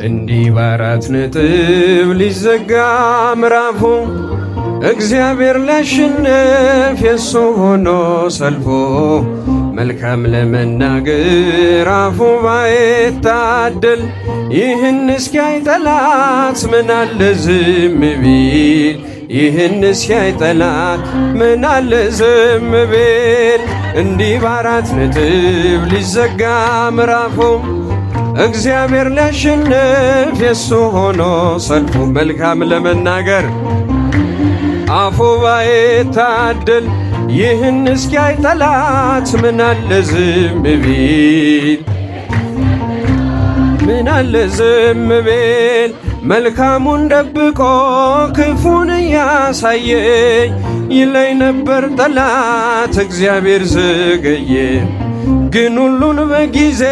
እንዲህ በአራት ነጥብ ሊዘጋ ምዕራፉ እግዚአብሔር ሊያሸንፍ የሱ ሆኖ ሰልፎ መልካም ለመናገር አፉ ባይታደል ይህን እስኪያይ ጠላት ምናለ ዝም ቢል ይህን እስኪያይ ጠላት ምናለ ዝም ቢል እንዲህ በአራት ነጥብ ሊዘጋ ምዕራፉ እግዚአብሔር ሊያሸንፍ የሱ ሆኖ ሰልፉ መልካም ለመናገር አፉ ባይታደል ይህን እስኪያይ ጠላት ምናለ ዝም ቢል ምናለ ዝም ቢል መልካሙን ደብቆ ክፉን እያሳየኝ ይለኝ ነበር ጠላት እግዚአብሔር ዘገየ። ግን ሁሉን በጊዜ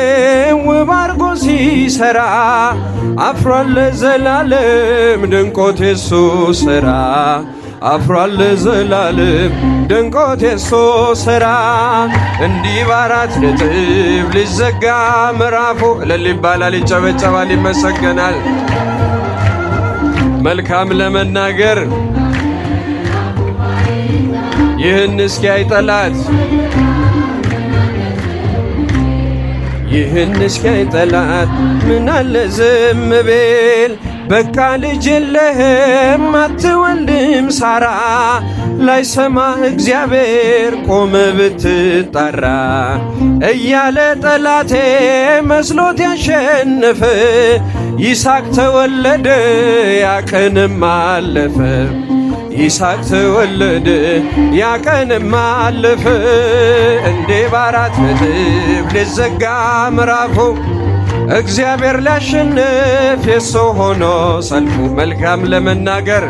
ውብ አርጎ ሲሰራ አፍሯል ለዘላለም ድንቆት የሱ ሥራ አፍሯል ለዘላለም ድንቆት የሱ ሥራ እንዲህ በአራት ነጥብ ሊዘጋ ምዕራፉ እልል ይባላል፣ ይጨበጨባል፣ ይመሰገናል። መልካም ለመናገር ይህን እስኪያይ ጠላት ይህን እስኪያይ ጠላት ምናለ ዝም ቢል በቃ ልጅ የለህም አትወልድም ሳራ ላይሰማ እግዚአብሔር ቆመ ብትጣራ እያለ ጠላቴ መስሎት ያሸነፈ ይስሐቅ ተወለደ ያቀንም አለፈ ይስሐቅ ተወለደ ያቀንም አለፈ እንዲህ በአራት ነጥብ ሊዘጋ ምዕራፉ እግዚአብሔር ሊያሸንፍ የሱ ሆኖ ሰልፉ መልካም ለመናገር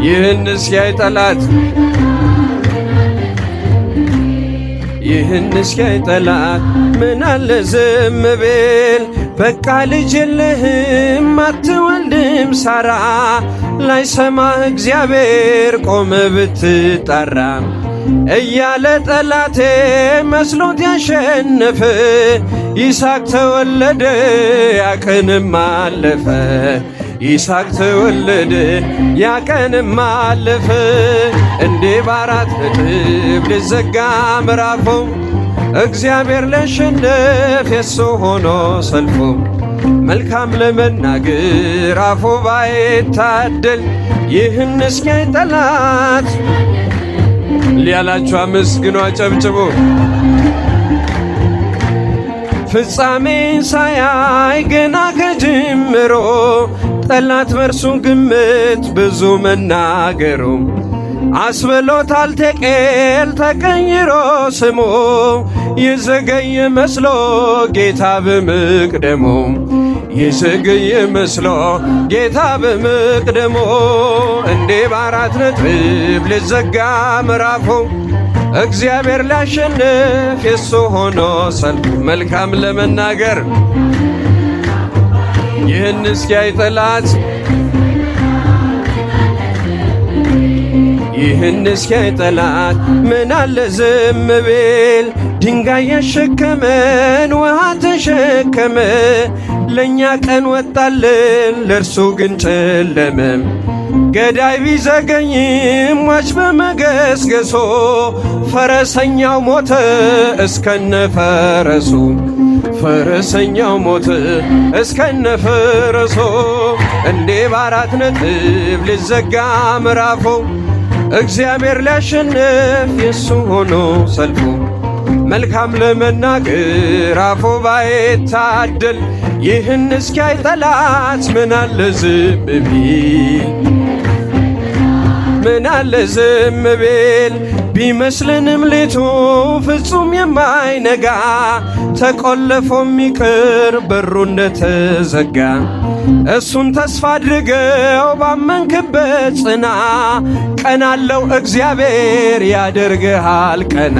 ይህን እስኪያይ ጠላት ይህን እስኪያይ ጠላት ምናለ ዝም ቢል በቃ ልጅ የለህም አትወልድም ሳራ ላይሰማ እግዚአብሔር ቆመ ብትጣራ እያለ ጠላቴ መስሎት ያሸነፈ ይስሐቅ ተወለደ ያቀንም አለፈ ይስሐቅ ተወለደ ያቀንም አለፈ እንዲህ በአራት ነጥብ ሊዘጋ ምዕራፉ እግዚአብሔር ሊያሸንፍ የሱ ሆኖ ሰልፉ መልካም ለመናገር አፉ ባይታደል ይህን እስኪያይ ጠላት ሊያላችሁ አመስግኑ አጨብጭቡ። ፍጻሜን ሳያይ ገና ከጅምሮ ጠላት በርሱ ግምት ብዙ መናገሩ አስበሎታል ቴቄል ተቀይሮ ስሙ ይዘገየ መስሎ ጌታ በመቅደሙ ይዘገየ መስሎ ጌታ በመቅደሙ እንዲህ በአራት ነጥብ ሊዘጋ ምዕራፉ እግዚአብሔር ሊያሸንፍ የሱ ሆኖ ሰልፉ መልካም ለመናገር ይህን እስኪያይ ጠላት ይህን እስኪያይ ጠላት ምናለ ዝም ቢል ድንጋይ ያሸከመን ውሃ ተሸከመ ለእኛ ቀን ወጣልን ለእርሱ ግን ጨለመ ገዳይ ቢዘገይም ሟች በመገስገሶ ፈረሰኛው ሞተ እስከነ ፈረሱ ፈረሰኛው ሞተ እስከነ ፈረሱ እንዲህ በአራት ነጥብ ሊዘጋ ምዕራፉ እግዚአብሔር ሊያሸንፍ የሱ ሆኖ ሰልፉ መልካም ለመናገር አፉ ባይታደል ይህን እስኪያይ ጠላት ምናለ ዝም ቢል ምናለ ዝም ቢል ቢመስልንም ሌቱ ፍጹም የማይነጋ ተቆልፎ የሚቀር በሩ እንደተዘጋ እሱን ተስፋ አድርገው ባመንክበት ጽና ቀናለው እግዚአብሔር ያደርግሃል ቀና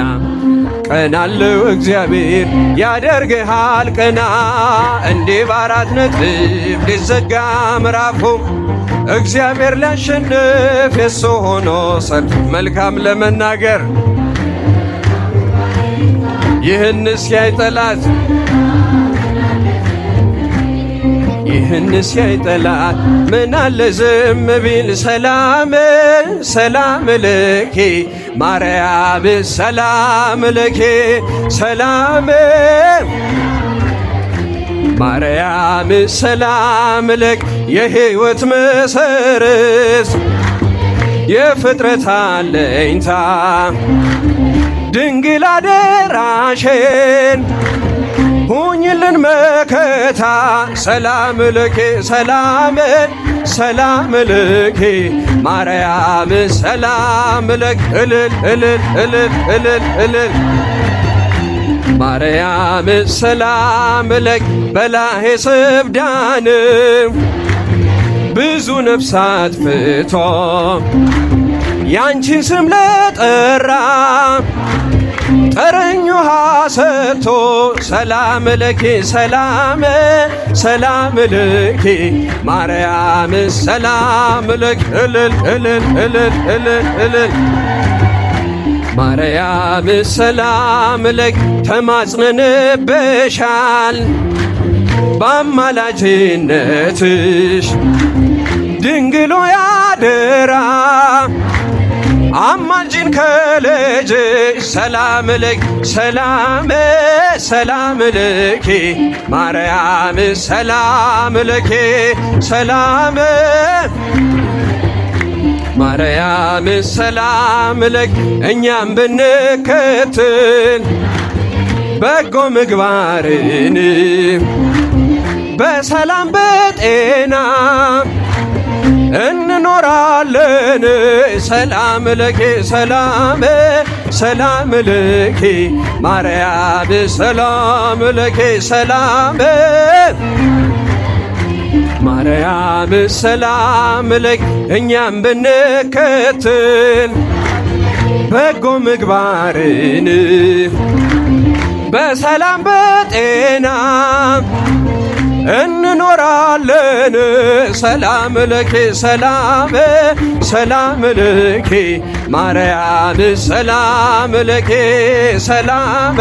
ቀናለው እግዚአብሔር ያደርግሃል ቀና እንዲህ በአራት ነጥብ ሊዘጋ ምዕራፉ እግዚአብሔር ሊያሸንፍ የሱ ሆኖ ሰልፍ መልካም ለመናገር ይህን እስኪያይ ጠላት ይህንስ ያይ ጠላት ምን አለ ዝም ቢል ሰላም ሰላም ለኪ ማርያም ሰላም ለኪ ሰላም ማርያም ሰላም ለኪ የሕይወት መሰረት የፍጥረት አለኝታ ድንግል አደራሽን ሁኝልን መከታ ሰላም ለኪ ሰላም ሰላም ለኪ ማርያም ሰላም ለኪ እልል እልል እልል እልል እልል ማርያም ሰላም ለኪ በላሄ ስብዳን ብዙ ነፍሳት ፍቶ ያንቺን ስም ለጠራ ጠረኝ ውሃ ሰጥቶ ሰላም ለኪ ሰላም ሰላም ለኪ ማርያም ሰላም ለኪ እልል እልል እልል እልል እልል ማርያም ሰላም ለኪ ተማጽነንብሻል በአማላጅነትሽ ድንግሎ ያደራ አማልጅን ከልጅሽ ሰላም ለኪ ሰላም ሰላም ለኪ ማርያም ሰላም ለኪ ሰላም ማርያም ሰላም ለኪ እኛም ብንከተል በጎ ምግባርን በሰላም በጤና እንኖራለን ሰላም ለኪ ሰላም ሰላም ለኪ ማርያም ሰላም ለኪ ሰላም ማርያም ሰላም ለኪ እኛም ብንከተል በጎ ምግባርን በሰላም በጤና እንኖራለን ሰላም ለኪ ሰላም ሰላም ለኪ ማርያም ሰላም ለኪ ሰላም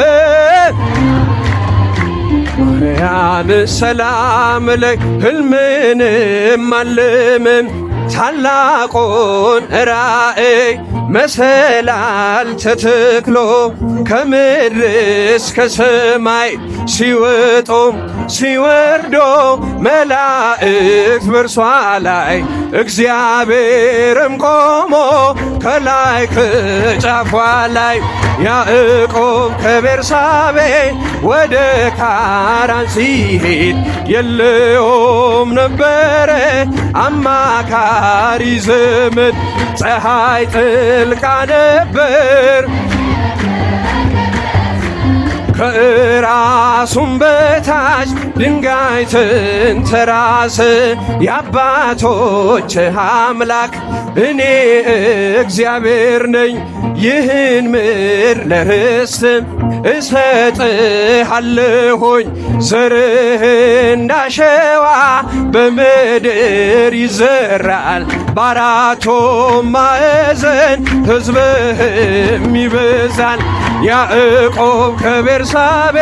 ማርያም ሰላም ለኪ ሕልምንም አልምም ታላቁን ራእይ መሰላል ተተክሎ ከምድር እስከ ሰማይ ሲወጡ ሲወርዶ መላእክት በርሷ ላይ እግዚአብሔርም ቆሞ ከላይ ከጫፏ ላይ ያዕቆብ ከቤርሳቤ ወደ ካራን ሲሄድ የለውም ነበረ አማካሪ ዘመድ ፀሐይ ጥልቃ ነበር ከራሱም በታች ድንጋይ ተንተራሰ የአባቶች አምላክ እኔ እግዚአብሔር ነኝ ይህን ምድር ለርስት እሰጥሃለሁኝ ዘርህ እንዳሸዋ በምድር ይዘራል በአራቱም ማዕዘን ሕዝብህም ይበዛል ያዕቆብ ከቤርሳቤ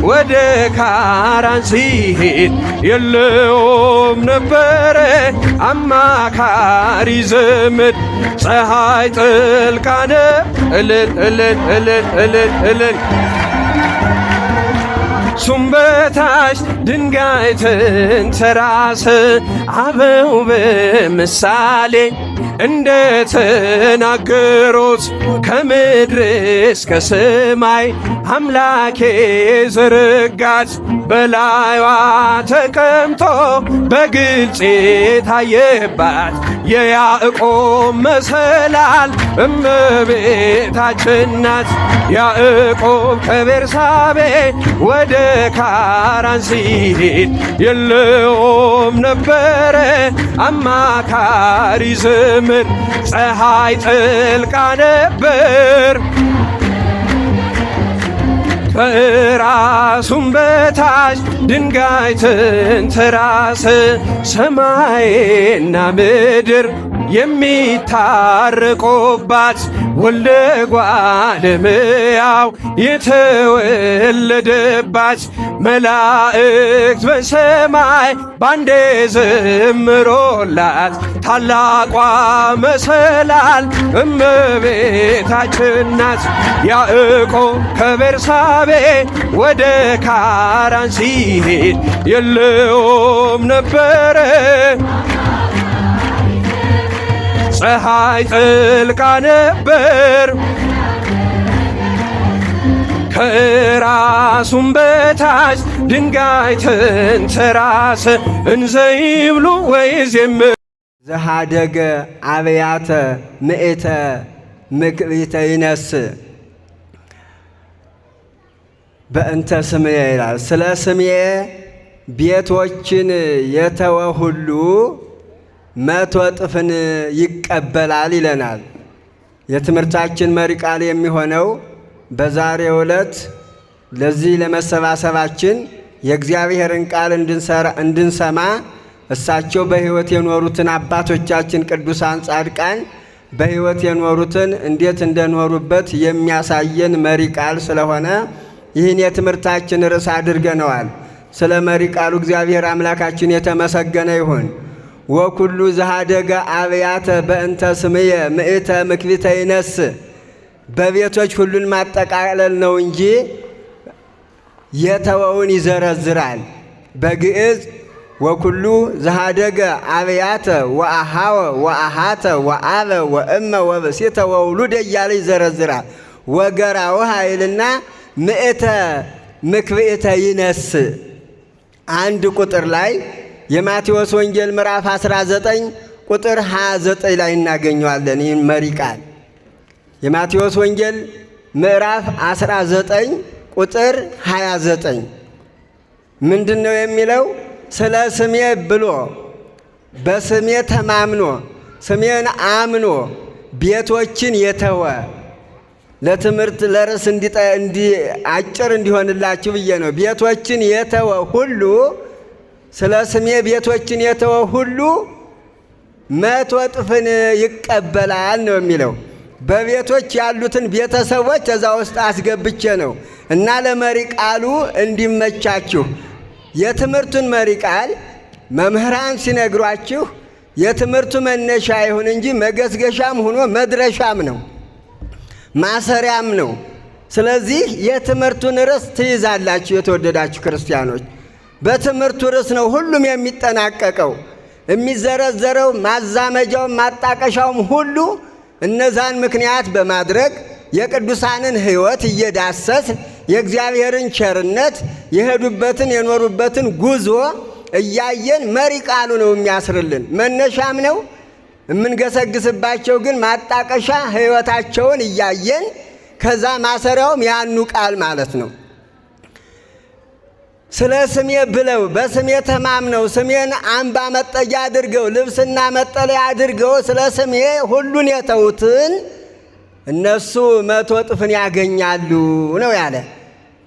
ወደ ካራን ሲሄድ የለውም ነበረ አማካሪ ዘመድ ፀሐይ ጥልቃ እልል እልል እልል እልል እልል እሱም በታች ድንጋይ ተንተራሰ አበው በምሳሌ እንደተናገሩት ከምድር እስከ ሰማይ አምላኬ ዘረጋት በላይዋ ተቀምጦ በግልጽ የታየባት የያዕቆብ መሰላል እመቤታችን ናት። ያዕቆብ ከቤርሳቤ ወደ ካራን ሲሄድ የለውም ነበረ አማካሪ ዘመድ ፀሐይ ጥልቃ ነበር ከራሱም በታች ድንጋይ ተንተራሰ ሰማይና ምድር የሚታረቁባት ወልደ እጓለ እመሕያው የተወለደባት መላእክት በሰማይ ባንዴ ዘምሮላት ታላቋ መሰላል እመቤታችን ናት። ያዕቆብ ከቤርሳቤ ወደ ካራን ሲሄድ የለውም ነበረ ፀሐይ ጠልቃ ነበር ከራሱም በታች ድንጋይ ተንተራሰ እንዘ ይብሉ ወይዜምሩ ዘሃደገ አብያተ ምእተ ምክቢተ ይነስእ በእንተ ስምየ ይላል። ስለ ስምየ ቤቶችን የተወ ሁሉ 100 እጥፍን ይቀበላል ይለናል። የትምህርታችን መሪ ቃል የሚሆነው በዛሬው ዕለት ለዚህ ለመሰባሰባችን የእግዚአብሔርን ቃል እንድንሰማ እሳቸው በሕይወት የኖሩትን አባቶቻችን ቅዱሳን ጻድቃን በሕይወት የኖሩትን እንዴት እንደኖሩበት የሚያሳየን መሪ ቃል ስለሆነ ይህን የትምህርታችን ርዕስ አድርገነዋል። ስለ መሪ ቃሉ እግዚአብሔር አምላካችን የተመሰገነ ይሁን። ወኩሉ ዘሃደገ አብያተ በእንተ ስምየ ምእተ ምክቢተ ይነስእ በቤቶች ሁሉን ማጠቃለል ነው እንጂ የተወውን ይዘረዝራል። በግዕዝ ወኩሉ ዘሃደገ አብያተ ወአሃወ ወአሃተ ወአበ ወእመ ወብእሲተ ወውሉደ እያለ ይዘረዝራል። ወገራው ኃይልና ምእተ ምክቢተ ይነስእ አንድ ቁጥር ላይ የማቴዎስ ወንጌል ምዕራፍ 19 ቁጥር 29 ላይ እናገኘዋለን። ይህን መሪ ቃል የማቴዎስ ወንጌል ምዕራፍ 19 ቁጥር 29 ምንድን ነው የሚለው? ስለ ስሜ ብሎ በስሜ ተማምኖ ስሜን አምኖ ቤቶችን የተወ ለትምህርት ለርዕስ አጭር እንዲሆንላችሁ ብዬ ነው። ቤቶችን የተወ ሁሉ ስለ ስሜ ቤቶችን የተወ ሁሉ 100 እጥፍን ይቀበላል ነው የሚለው። በቤቶች ያሉትን ቤተሰቦች እዛ ውስጥ አስገብቼ ነው እና ለመሪ ቃሉ እንዲመቻችሁ የትምህርቱን መሪ ቃል መምህራን ሲነግሯችሁ የትምህርቱ መነሻ ይሁን እንጂ መገስገሻም ሆኖ መድረሻም ነው፣ ማሰሪያም ነው። ስለዚህ የትምህርቱን ርዕስ ትይዛላችሁ። የተወደዳችሁ ክርስቲያኖች፣ በትምህርቱ ርዕስ ነው ሁሉም የሚጠናቀቀው። የሚዘረዘረው ማዛመጃውም ማጣቀሻውም ሁሉ እነዛን ምክንያት በማድረግ የቅዱሳንን ሕይወት እየዳሰስ የእግዚአብሔርን ቸርነት የሄዱበትን የኖሩበትን ጉዞ እያየን መሪ ቃሉ ነው የሚያስርልን። መነሻም ነው የምንገሰግስባቸው፣ ግን ማጣቀሻ ሕይወታቸውን እያየን ከዛ ማሰሪያውም ያኑ ቃል ማለት ነው። ስለ ስሜ ብለው በስሜ ተማምነው ስሜን አምባ መጠጊያ አድርገው ልብስና መጠለያ አድርገው ስለ ስሜ ሁሉን የተዉትን እነሱ 100 እጥፍን ያገኛሉ ነው ያለ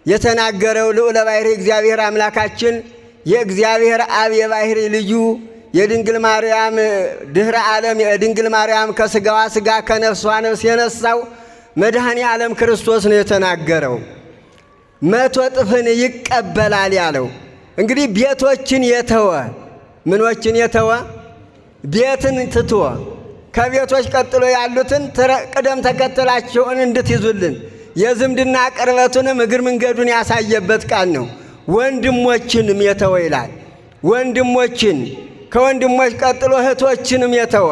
የተናገረው ልዑለ ባሕርይ እግዚአብሔር አምላካችን የእግዚአብሔር አብ የባሕርይ ልጁ የድንግል ማርያም ድኅረ ዓለም የድንግል ማርያም ከሥጋዋ ሥጋ ከነፍሷ ነፍስ የነሳው መድኃኔ ዓለም ክርስቶስ ነው የተናገረው። 100 እጥፍን ይቀበላል ያለው እንግዲህ ቤቶችን የተወ ምኖችን የተወ ቤትን ትቶ ከቤቶች ቀጥሎ ያሉትን ቅደም ተከተላቸውን እንድትይዙልን የዝምድና ቅርበቱንም እግር መንገዱን ያሳየበት ቃል ነው። ወንድሞችንም የተወ ይላል። ወንድሞችን ከወንድሞች ቀጥሎ እህቶችንም የተወ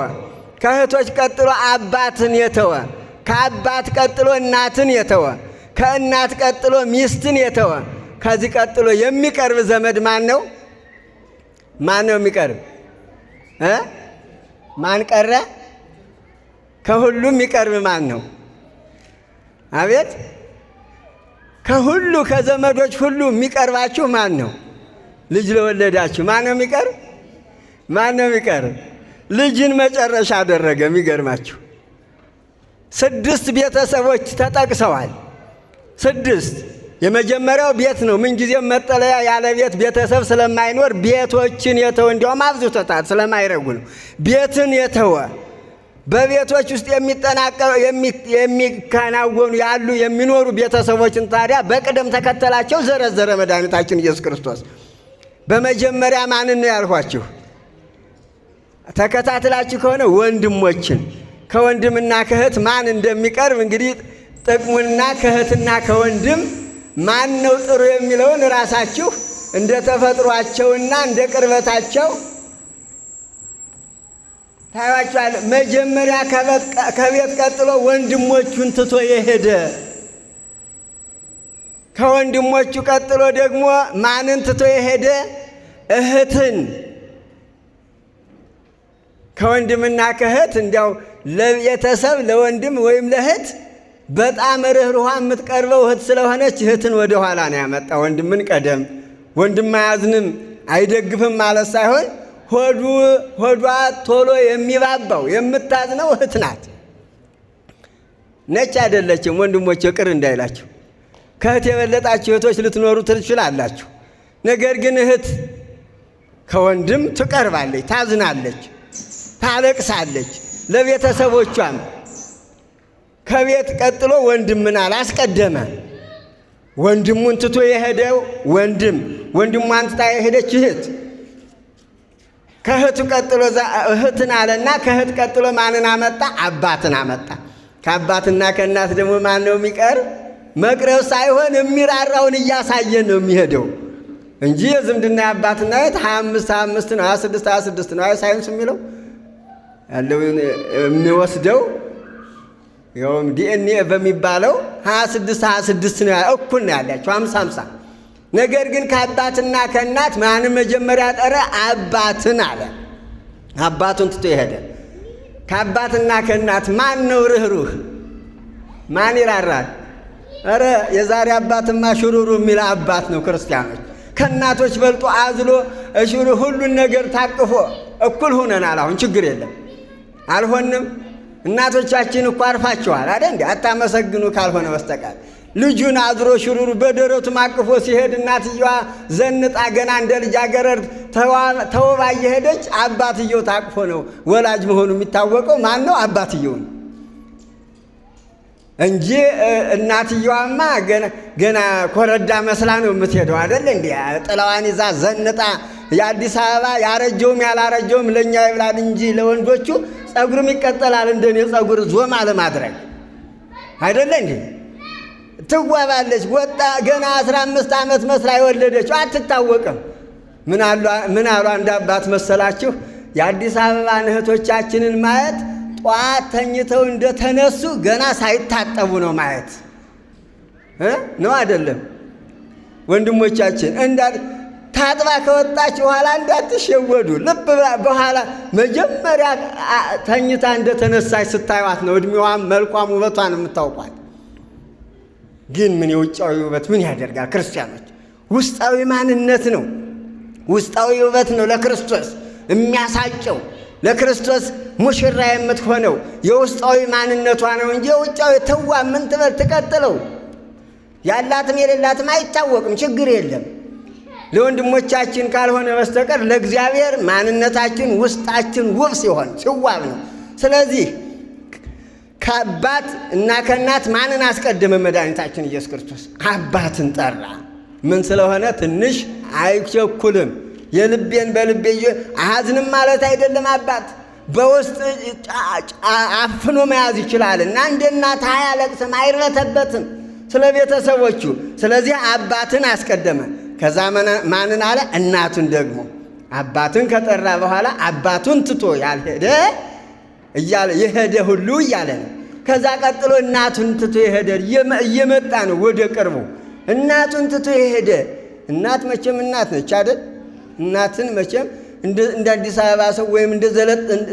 ከእህቶች ቀጥሎ አባትን የተወ ከአባት ቀጥሎ እናትን የተወ ከእናት ቀጥሎ ሚስትን የተወ ከዚህ ቀጥሎ የሚቀርብ ዘመድ ማን ነው? ማን ነው የሚቀርብ? ማን ቀረ? ከሁሉም የሚቀርብ ማን ነው? አቤት! ከሁሉ ከዘመዶች ሁሉ የሚቀርባችሁ ማን ነው? ልጅ ለወለዳችሁ ማን ነው የሚቀርብ? ማን ነው የሚቀርብ? ልጅን መጨረሻ አደረገ። የሚገርማችሁ 6 ቤተሰቦች ተጠቅሰዋል። 6 የመጀመሪያው ቤት ነው። ምንጊዜም መጠለያ ያለ ቤት ቤተሰብ ስለማይኖር ቤቶችን የተወ እንዲያውም አብዝቶታል ስለማይረጉ ነው። ቤትን የተወ በቤቶች ውስጥ የሚከናወኑ ያሉ የሚኖሩ ቤተሰቦችን ታዲያ በቅደም ተከተላቸው ዘረዘረ መድኃኒታችን ኢየሱስ ክርስቶስ። በመጀመሪያ ማንን ነው ያልኋችሁ? ተከታትላችሁ ከሆነ ወንድሞችን። ከወንድምና ከእህት ማን እንደሚቀርብ እንግዲህ ጥቅሙና ከእህትና ከወንድም ማን ነው ጥሩ የሚለውን ራሳችሁ እንደ ተፈጥሯቸውና እንደ ቅርበታቸው ታያችኋል። መጀመሪያ ከቤት ቀጥሎ ወንድሞቹን ትቶ የሄደ፣ ከወንድሞቹ ቀጥሎ ደግሞ ማንን ትቶ የሄደ? እህትን። ከወንድምና ከእህት እንዲያው ለቤተሰብ ለወንድም ወይም ለእህት በጣም ርኅሩሃ የምትቀርበው እህት ስለሆነች እህትን ወደ ኋላ ነው ያመጣ። ወንድምን ቀደም። ወንድም አያዝንም አይደግፍም ማለት ሳይሆን ሆዷ ቶሎ የሚባባው የምታዝነው እህት ናት። ነች አይደለችም? ወንድሞች ቅር እንዳይላችሁ። ከእህት የበለጣችሁ እህቶች ልትኖሩ ትችላላችሁ። ነገር ግን እህት ከወንድም ትቀርባለች፣ ታዝናለች፣ ታለቅሳለች ለቤተሰቦቿም። ከቤት ቀጥሎ ወንድምን አላስቀደመ። ወንድሙን ትቶ የሄደው ወንድም፣ ወንድሟን ትታ የሄደች እህት። ከእህቱ ቀጥሎ እህትን አለና ከእህት ቀጥሎ ማንን አመጣ? አባትን አመጣ። ከአባትና ከእናት ደግሞ ማን ነው የሚቀር? መቅረብ ሳይሆን የሚራራውን እያሳየን ነው የሚሄደው እንጂ የዝምድና የአባትና እህት 25 ነው፣ 26 ነው ሳይንስ የሚለው ያለው የሚወስደው ይኸውም ዲኤንኤ በሚባለው 26 ነው፣ እኩል ነው ያላቸው 50። ነገር ግን ከአባትና ከእናት ማንም መጀመሪያ ጠረ? አባትን አለ። አባቱን ትቶ ይሄደ። ከአባትና ከእናት ማን ነው ርኅሩህ? ማን ይራራል? ኧረ የዛሬ አባትማ ሽሩሩ የሚል አባት ነው። ክርስቲያኖች ከእናቶች በልጦ አዝሎ ሽሩ ሁሉን ነገር ታቅፎ እኩል ሁነናል። አሁን ችግር የለም። አልሆንም። እናቶቻችን እኮ አርፋቸዋል አይደል እንዴ? አታመሰግኑ ካልሆነ በስተቀር ልጁን አዝሮ ሽሩሩ በደረቱ ማቅፎ ሲሄድ እናትየዋ ዘንጣ ገና እንደ ልጃገረድ ተውባ እየሄደች አባትየው ታቅፎ ነው ወላጅ መሆኑ የሚታወቀው። ማን ነው? አባትየው ነው እንጂ እናትየዋማ ገና ኮረዳ መስላ ነው የምትሄደው አይደል እንዴ? ጥላዋን ይዛ ዘንጣ የአዲስ አበባ ያረጀውም ያላረጀውም ለኛ ይብላል እንጂ ለወንዶቹ ጸጉርም ይቀጠላል እንደኔ ጸጉር ዞማ ለማድረግ አይደለ እንዴ? ትዋባለች። ወጣ ገና 15 ዓመት መስላ የወለደችው አትታወቅም። ምን አሉ አንድ አባት መሰላችሁ? የአዲስ አበባ እህቶቻችንን ማየት ጧት ተኝተው እንደተነሱ ገና ሳይታጠቡ ነው ማየት ነው አይደለም? ወንድሞቻችን ታጥባ ከወጣች በኋላ እንዳትሸወዱ። ልብ በኋላ መጀመሪያ ተኝታ እንደተነሳች ስታዩት ነው እድሜዋም መልኳም ውበቷን የምታውቋት። ግን ምን የውጫዊ ውበት ምን ያደርጋል? ክርስቲያኖች ውስጣዊ ማንነት ነው፣ ውስጣዊ ውበት ነው ለክርስቶስ የሚያሳጨው። ለክርስቶስ ሙሽራ የምትሆነው የውስጣዊ ማንነቷ ነው እንጂ የውጫዊ ትዋ ምን ትበል ትቀጥለው። ያላትም የሌላትም አይታወቅም፣ ችግር የለም። ለወንድሞቻችን ካልሆነ በስተቀር ለእግዚአብሔር ማንነታችን ውስጣችን ውብ ሲሆን ሲዋብ ነው። ስለዚህ ከአባት እና ከእናት ማንን አስቀደመ? መድኃኒታችን ኢየሱስ ክርስቶስ አባትን ጠራ። ምን ስለሆነ? ትንሽ አይቸኩልም። የልቤን በልቤ አያዝንም ማለት አይደለም። አባት በውስጥ አፍኖ መያዝ ይችላል እና እንደ እናት አያለቅስም፣ አይረተበትም ስለ ቤተሰቦቹ። ስለዚህ አባትን አስቀደመ። ከዛ ማንን አለ? እናቱን ደግሞ። አባቱን ከጠራ በኋላ አባቱን ትቶ ያልሄደ እያለ የሄደ ሁሉ እያለ ነው። ከዛ ቀጥሎ እናቱን ትቶ የሄደ እየመጣ ነው ወደ ቅርቡ። እናቱን ትቶ የሄደ እናት መቼም እናት ነች አይደል? እናትን መቼም እንደ አዲስ አበባ ሰው ወይም እንደ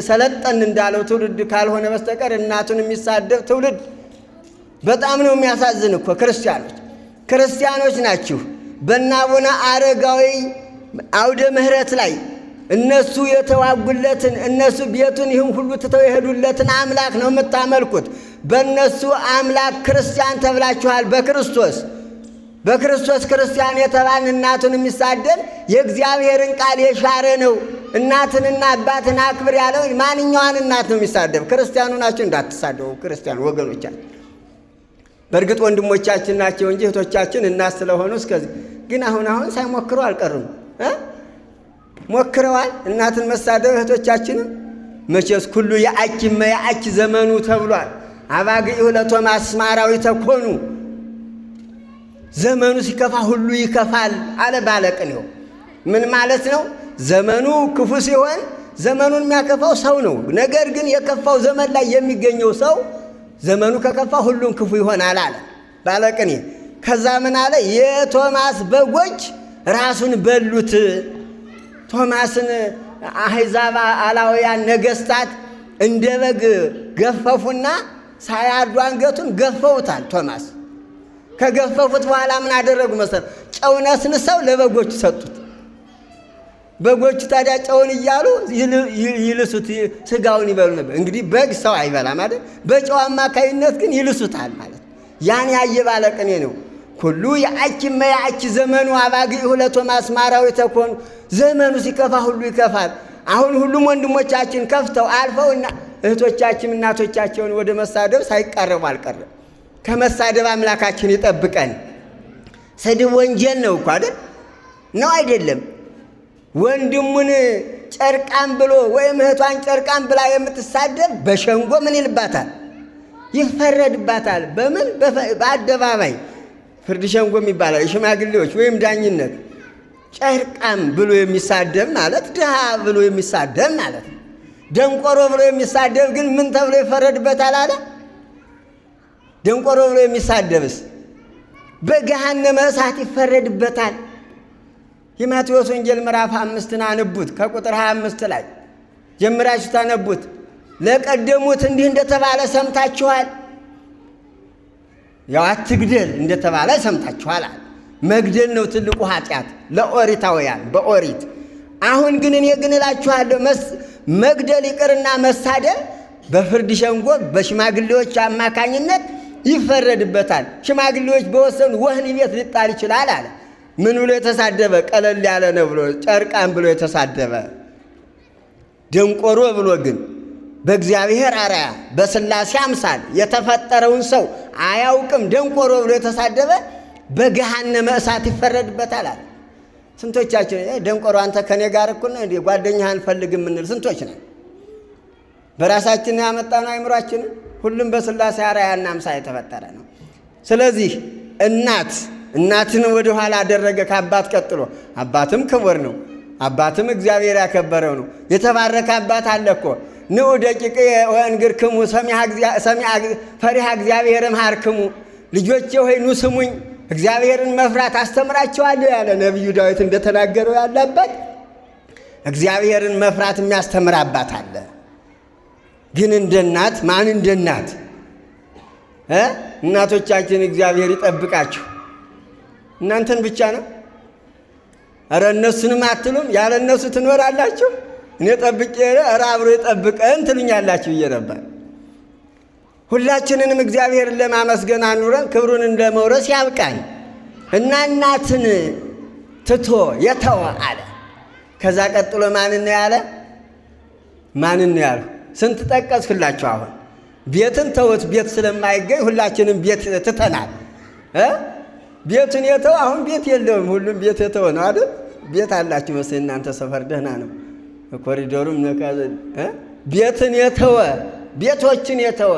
ሰለጠን እንዳለው ትውልድ ካልሆነ በስተቀር እናቱን የሚሳደብ ትውልድ በጣም ነው የሚያሳዝን እኮ። ክርስቲያኖች ናችሁ። በእነ አቡነ አረጋዊ አውደ ምሕረት ላይ እነሱ የተዋጉለትን እነሱ ቤቱን ይህን ሁሉ ትተው የሄዱለትን አምላክ ነው የምታመልኩት። በእነሱ አምላክ ክርስቲያን ተብላችኋል። በክርስቶስ ክርስቲያን የተባልን እናቱን የሚሳደብ የእግዚአብሔርን ቃል የሻረ ነው እናትንና አባትን አክብር ያለው ማንኛዋን እናት ነው የሚሳደብ? ክርስቲያኑ ናቸው እንዳትሳደቡ ክርስቲያን ወገኖቻችን። በእርግጥ ወንድሞቻችን ናቸው እንጂ እህቶቻችን እናት ስለሆኑ እስከዚህ ግን አሁን ሳይሞክሩ አልቀሩም። ሞክረዋል እናትን መሳደብ እህቶቻችንም። መቼስ ኩሉ የአኪ ዘመኑ ተብሏል። አባግዕ ለቶማስ ማራዊ ተኮኑ። ዘመኑ ሲከፋ ሁሉ ይከፋል አለ ባለቅኔው። ምን ማለት ነው? ዘመኑ ክፉ ሲሆን ዘመኑን የሚያከፋው ሰው ነው። ነገር ግን የከፋው ዘመን ላይ የሚገኘው ሰው ዘመኑ ከከፋ ሁሉም ክፉ ይሆናል አለ ባለቅኔ። ከዛ ምን አለ? የቶማስ በጎች ራሱን በሉት። ቶማስን አሕዛብ አላውያን ነገሥታት እንደ በግ ገፈፉና ሳያርዱ አንገቱን ገፈውታል። ቶማስ ከገፈፉት በኋላ ምን አደረጉ መሰል? ጨው ነስንሰው ለበጎቹ ሰጡት። በጎቹ ታዲያ ጨውን እያሉ ይልሱት፣ ስጋውን ይበሉ ነበር። እንግዲህ በግ ሰው አይበላም አይደል? በጨው አማካይነት ግን ይልሱታል ማለት ያን ያየ ባለቅኔ ነው። ኩሉ የአኪ ዘመኑ አባግዕ ለቶማስ ማራዊ ተኮኑ። ዘመኑ ሲከፋ ሁሉ ይከፋል። አሁን ሁሉም ወንድሞቻችን ከፍተው አልፈው እህቶቻችን እናቶቻቸውን ወደ መሳደብ ሳይቃረቡ አልቀረም። ከመሳደብ አምላካችን ይጠብቀን። ስድብ ወንጀል ነው እኮ አይደል? ነው አይደለም? ወንድሙን ጨርቃም ብሎ ወይም እህቷን ጨርቃም ብላ የምትሳደብ በሸንጎ ምን ይልባታል? ይፈረድባታል። በምን? በአደባባይ ፍርድ ሸንጎ የሚባለው የሽማግሌዎች ወይም ዳኝነት። ጨርቃም ብሎ የሚሳደብ ማለት ድሃ ብሎ የሚሳደብ ማለት ነው። ደንቆሮ ብሎ የሚሳደብ ግን ምን ተብሎ ይፈረድበታል አለ? ደንቆሮ ብሎ የሚሳደብስ በገሃነመ እሳት ይፈረድበታል። የማቴዎስ ወንጌል ምዕራፍ 5 አንቡት። ከቁጥር 25 ላይ ጀምራችሁ ታነቡት። ለቀደሙት እንዲህ እንደተባለ ሰምታችኋል። ያው አትግደል እንደተባለ ሰምታችኋል። መግደል ነው ትልቁ ኃጢአት ለኦሪታውያን በኦሪት። አሁን ግን እኔ ግን እላችኋለሁ መግደል ይቅርና መሳደብ በፍርድ ሸንጎ በሽማግሌዎች አማካኝነት ይፈረድበታል። ሽማግሌዎች በወሰኑ ወህኒ ቤት ሊጣል ይችላል አለ። ምን ብሎ የተሳደበ? ቀለል ያለ ነው ብሎ ጨርቃም ብሎ የተሳደበ። ደንቆሮ ብሎ ግን በእግዚአብሔር አርአያ በሥላሴ አምሳል የተፈጠረውን ሰው አያውቅም ደንቆሮ ብሎ የተሳደበ በገሃነመ እሳት ይፈረድበታል አለ። ስንቶቻችን ደንቆሮ አንተ ከኔ ጋር እኩል ነህ እንዴ ጓደኛህ አንፈልግም እንል ስንቶች ነን? በራሳችን ያመጣነው አይምሯችንን። ሁሉም በሥላሴ አርአያና አምሳል የተፈጠረ ነው። ስለዚህ እናትን ወደ ኋላ አደረገ ከአባት ቀጥሎ። አባትም ክቡር ነው። አባትም እግዚአብሔር ያከበረው ነው። የተባረከ አባት አለ እኮ። ንዑ ደቂቅ ወእንግርክሙ ፈሪሃ እግዚአብሔር እምሃርክሙ። ልጆቼ ሆይ ኑ ስሙኝ፣ እግዚአብሔርን መፍራት አስተምራቸዋለሁ ያለ ነቢዩ ዳዊት እንደተናገረው ያለ አባት እግዚአብሔርን መፍራት የሚያስተምር አባት አለ። ግን እንደ እናት ማን እንደ እናት? እናቶቻችን እግዚአብሔር ይጠብቃችሁ። እናንተን ብቻ ነው? ኧረ እነሱንም አትሉም? ያለ እነሱ ትኖራላችሁ? እኔ ጠብቄ ኧረ አብሮ ይጠብቀን ትሉኛላችሁ እየረባን። ሁላችንንም እግዚአብሔርን ለማመስገን አኑረን ክብሩን እንደመውረስ ያብቃን። እናትን ትቶ የተወ አለ። ከዛ ቀጥሎ ማንን ነው ያለ? ማንን ነው ያለው? ስንት ጠቀስኩላችሁ። አሁን ቤትን ተውት። ቤት ስለማይገኝ ሁላችንም ቤት ትተናል። ቤቱን የተወ አሁን ቤት የለውም። ሁሉም ቤት የተወ ነው አይደል? ቤት አላችሁ መሰለኝ እናንተ ሰፈር ደህና ነው። ኮሪዶሩም ቤትን የተወ ቤቶችን የተወ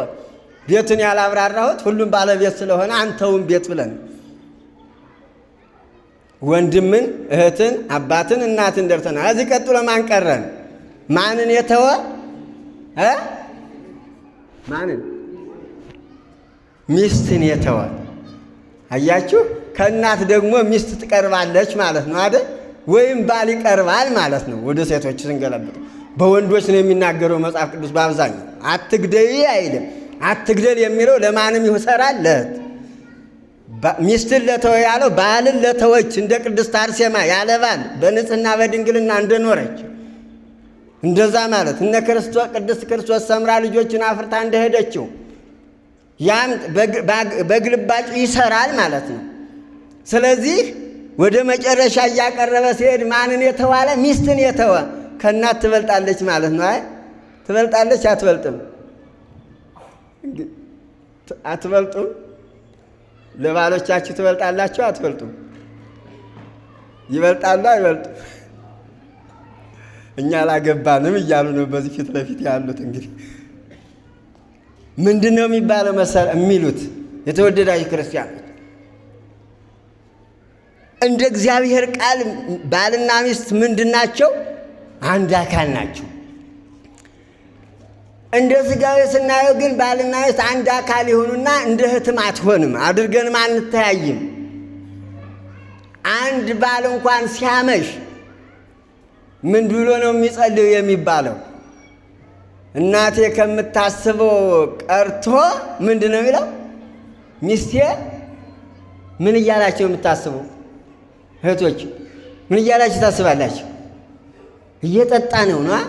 ቤቱን ያላብራራሁት ሁሉም ባለቤት ስለሆነ አንተውም ቤት ብለን ወንድምን፣ እህትን፣ አባትን፣ እናትን ደርሰናል። እዚህ ቀጥሎ ማን ቀረን? ማንን የተወ? ማንን? ሚስትን የተወ። አያችሁ፣ ከእናት ደግሞ ሚስት ትቀርባለች ማለት ነው አይደል? ወይም ባል ይቀርባል ማለት ነው። ወደ ሴቶች ስንገለብጥ በወንዶች ነው የሚናገረው መጽሐፍ ቅዱስ በአብዛኛው። አትግደይ አይልም። አትግደል የሚለው ለማንም ይሰራል። ለእህት ሚስትን ለተወ ያለው ባልን ለተወች እንደ ቅድስት አርሴማ ያለ ባል በንጽህና በድንግልና እንደኖረች እንደዛ ማለት እነ ቅድስት ክርስቶስ ሰምራ ልጆችን አፍርታ እንደሄደችው ያም በግልባጭ ይሰራል ማለት ነው። ስለዚህ ወደ መጨረሻ እያቀረበ ሲሄድ ማንን የተዋለ? ሚስትን የተወ። ከእናት ትበልጣለች ማለት ነው። አይ ትበልጣለች አትበልጥም? አትበልጡም? ለባሎቻችሁ ትበልጣላችሁ አትበልጡም? ይበልጣሉ አይበልጡም? እኛ አላገባንም እያሉ ነው በዚህ ፊት ለፊት ያሉት። እንግዲህ ምንድን ነው የሚባለው የሚሉት የተወደዳችሁ ክርስቲያኖች፣ እንደ እግዚአብሔር ቃል ባልና ሚስት ምንድን ናቸው? አንድ አካል ናቸው። እንደ ሥጋዊ ስናየው ግን ባልና ሚስት አንድ አካል ይሆኑና እንደ እህትም አትሆንም፣ አድርገንም አንተያይም። አንድ ባል እንኳን ሲያመሽ ምን ብሎ ነው የሚጸልዩ የሚባለው? እናቴ ከምታስበው ቀርቶ ምንድን ነው የሚለው? ሚስቴ ምን እያላቸው የምታስበው? እህቶች ምን እያላችሁ ታስባላችሁ? እየጠጣ ነው ነው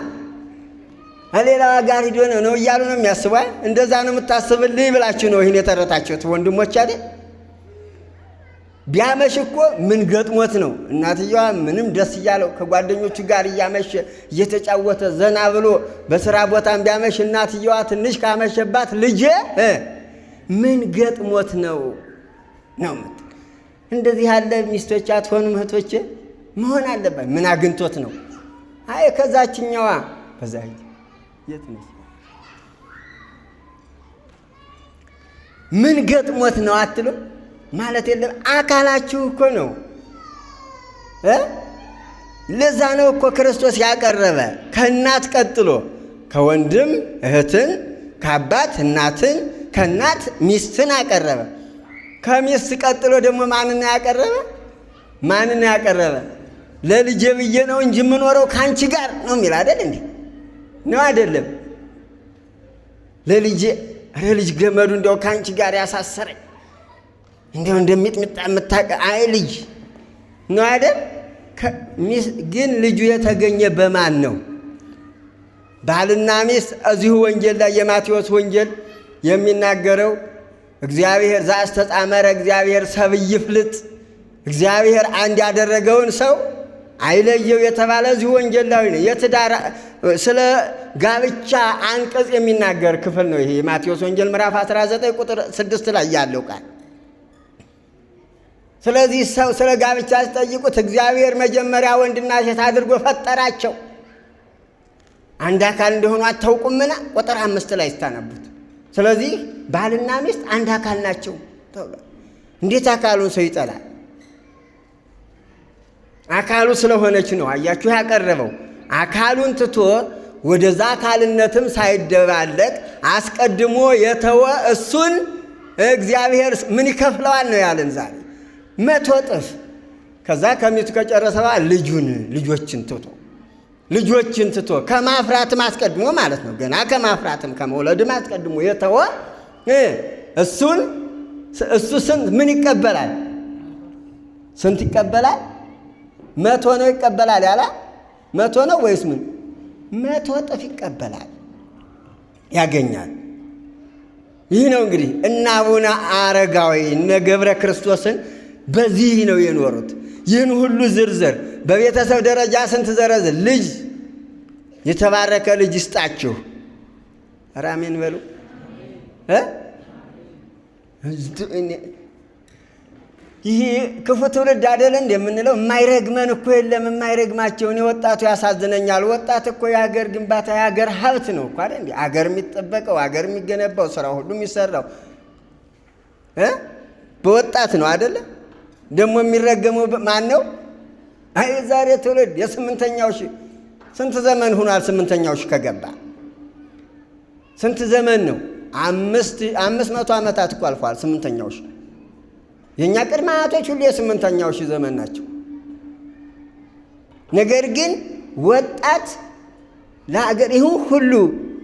ሌላዋ ጋር ሂዶ ነው እያሉ ነው የሚያስቡ። እንደዛ ነው የምታስብልኝ ብላችሁ ነው ይህን የተረታችሁት ወንድሞች አይደል? ቢያመሽ እኮ ምን ገጥሞት ነው? እናትየዋ ምንም ደስ እያለው ከጓደኞቹ ጋር እያመሸ እየተጫወተ ዘና ብሎ በስራ ቦታም ቢያመሽ እናትየዋ ትንሽ ካመሸባት ልጄ ምን ገጥሞት ነው ነው። እንደዚህ ያለ ሚስቶች አትሆኑም እህቶቼ? መሆን አለበት። ምን አግኝቶት ነው? አይ ከዛችኛዋ ከዛ የት ነው ምን ገጥሞት ነው አትሉ ማለት የለም። አካላችሁ እኮ ነው። ለዛ ነው እኮ ክርስቶስ ያቀረበ ከእናት ቀጥሎ ከወንድም እህትን፣ ከአባት እናትን፣ ከእናት ሚስትን አቀረበ። ከሚስት ቀጥሎ ደግሞ ማንን ያቀረበ? ማንን ያቀረበ? ለልጄ ብዬ ነው እንጂ የምኖረው ካንቺ ጋር ነው የሚል አይደል እንዴ? ነው አይደለም? ለልጄ አረ ልጅ ገመዱ እንደው ካንቺ ጋር ያሳሰረኝ እንደው እንደሚጥምጣ የምታቀ አይ ልጅ ነው አይደል? ግን ልጁ የተገኘ በማን ነው? ባልና ሚስት እዚሁ ወንጌል ላይ የማቴዎስ ወንጌል የሚናገረው እግዚአብሔር ዘአስተጣመረ እግዚአብሔር ሰብእ ይፍልጥ፣ እግዚአብሔር አንድ ያደረገውን ሰው አይለየው የተባለ እዚሁ ወንጌል ላይ ነው። የትዳር ስለ ጋብቻ አንቀጽ የሚናገር ክፍል ነው ይሄ የማቴዎስ ወንጌል ምዕራፍ 19 ቁጥር 6 ላይ ያለው ቃል። ስለዚህ ሰው ስለ ጋብቻ ሲጠይቁት እግዚአብሔር መጀመሪያ ወንድና ሴት አድርጎ ፈጠራቸው፣ አንድ አካል እንደሆኑ አታውቁምና ቁጥር 5 ላይ ስታነቡት። ስለዚህ ባልና ሚስት አንድ አካል ናቸው ተብሏል። እንዴት አካሉን ሰው ይጠላል? አካሉ ስለሆነች ነው። አያችሁ ያቀረበው አካሉን ትቶ ወደዛ አካልነትም ሳይደባለቅ አስቀድሞ የተወ እሱን እግዚአብሔር ምን ይከፍለዋል ነው ያለን ዛሬ 100 እጥፍ። ከዛ ከሚቱ ከጨረሰ ልጆችን ትቶ ከማፍራትም አስቀድሞ ማለት ነው። ገና ከማፍራትም ከመውለድም አስቀድሞ የተወ እሱ ስንት ምን ይቀበላል? ስንት ይቀበላል? 100 ነው ይቀበላል። ያላ 100 ነው ወይስ ምን? 100 እጥፍ ይቀበላል፣ ያገኛል። ይህ ነው እንግዲህ እነ አቡነ አረጋዊ እነ ገብረ ክርስቶስን በዚህ ነው የኖሩት። ይህን ሁሉ ዝርዝር በቤተሰብ ደረጃ ስንት ዘረዝር? ልጅ የተባረከ ልጅ ይስጣችሁ። አሜን በሉ። ይህ ክፉ ትውልድ አይደለ እንደምንለው? የማይረግመን እኮ የለም፣ የማይረግማቸው። እኔ ወጣቱ ያሳዝነኛል። ወጣት እኮ የሀገር ግንባታ የሀገር ሀብት ነው እኮ አይደል? አገር የሚጠበቀው አገር የሚገነባው ስራ ሁሉ የሚሰራው በወጣት ነው አይደለ? ደግሞ የሚረገመው ማን ነው? አይ ዛሬ ትውልድ የስምንተኛው ሺህ ስንት ዘመን ሆኗል? ስምንተኛው ሺህ ከገባ ስንት ዘመን ነው? 500 ዓመታት እኮ አልፏል። ስምንተኛው ሺህ የኛ ቅድመ አያቶች ሁሉ የስምንተኛው ሺህ ዘመን ናቸው። ነገር ግን ወጣት ለሀገር ይህ ሁሉ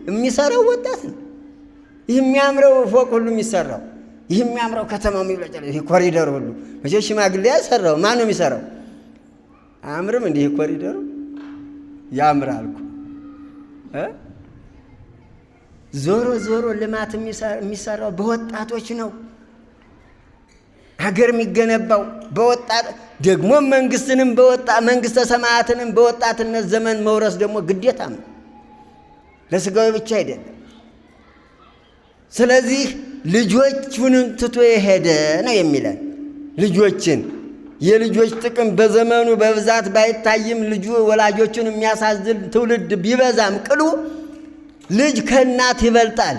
የሚሰራው ወጣት ነው። ይህ የሚያምረው ፎቅ ሁሉ የሚሰራው፣ ይህ የሚያምረው ከተማው የሚብለጨለ ይህ ኮሪደር ሁሉ መቼ ሽማግሌ ያሰራው ማን ነው የሚሰራው? አያምርም? እንዲህ ኮሪደሩ ያምራል እኮ። ዞሮ ዞሮ ልማት የሚሰራው በወጣቶች ነው። ሀገር የሚገነባው በወጣት ደግሞ መንግሥተ ሰማያትንም በወጣትነት ዘመን መውረስ ደግሞ ግዴታም ነው፣ ለሥጋዊ ብቻ አይደለም። ስለዚህ ልጆቹን ትቶ የሄደ ነው የሚለን። ልጆችን የልጆች ጥቅም በዘመኑ በብዛት ባይታይም ልጁ ወላጆቹን የሚያሳዝን ትውልድ ቢበዛም ቅሉ ልጅ ከእናት ይበልጣል።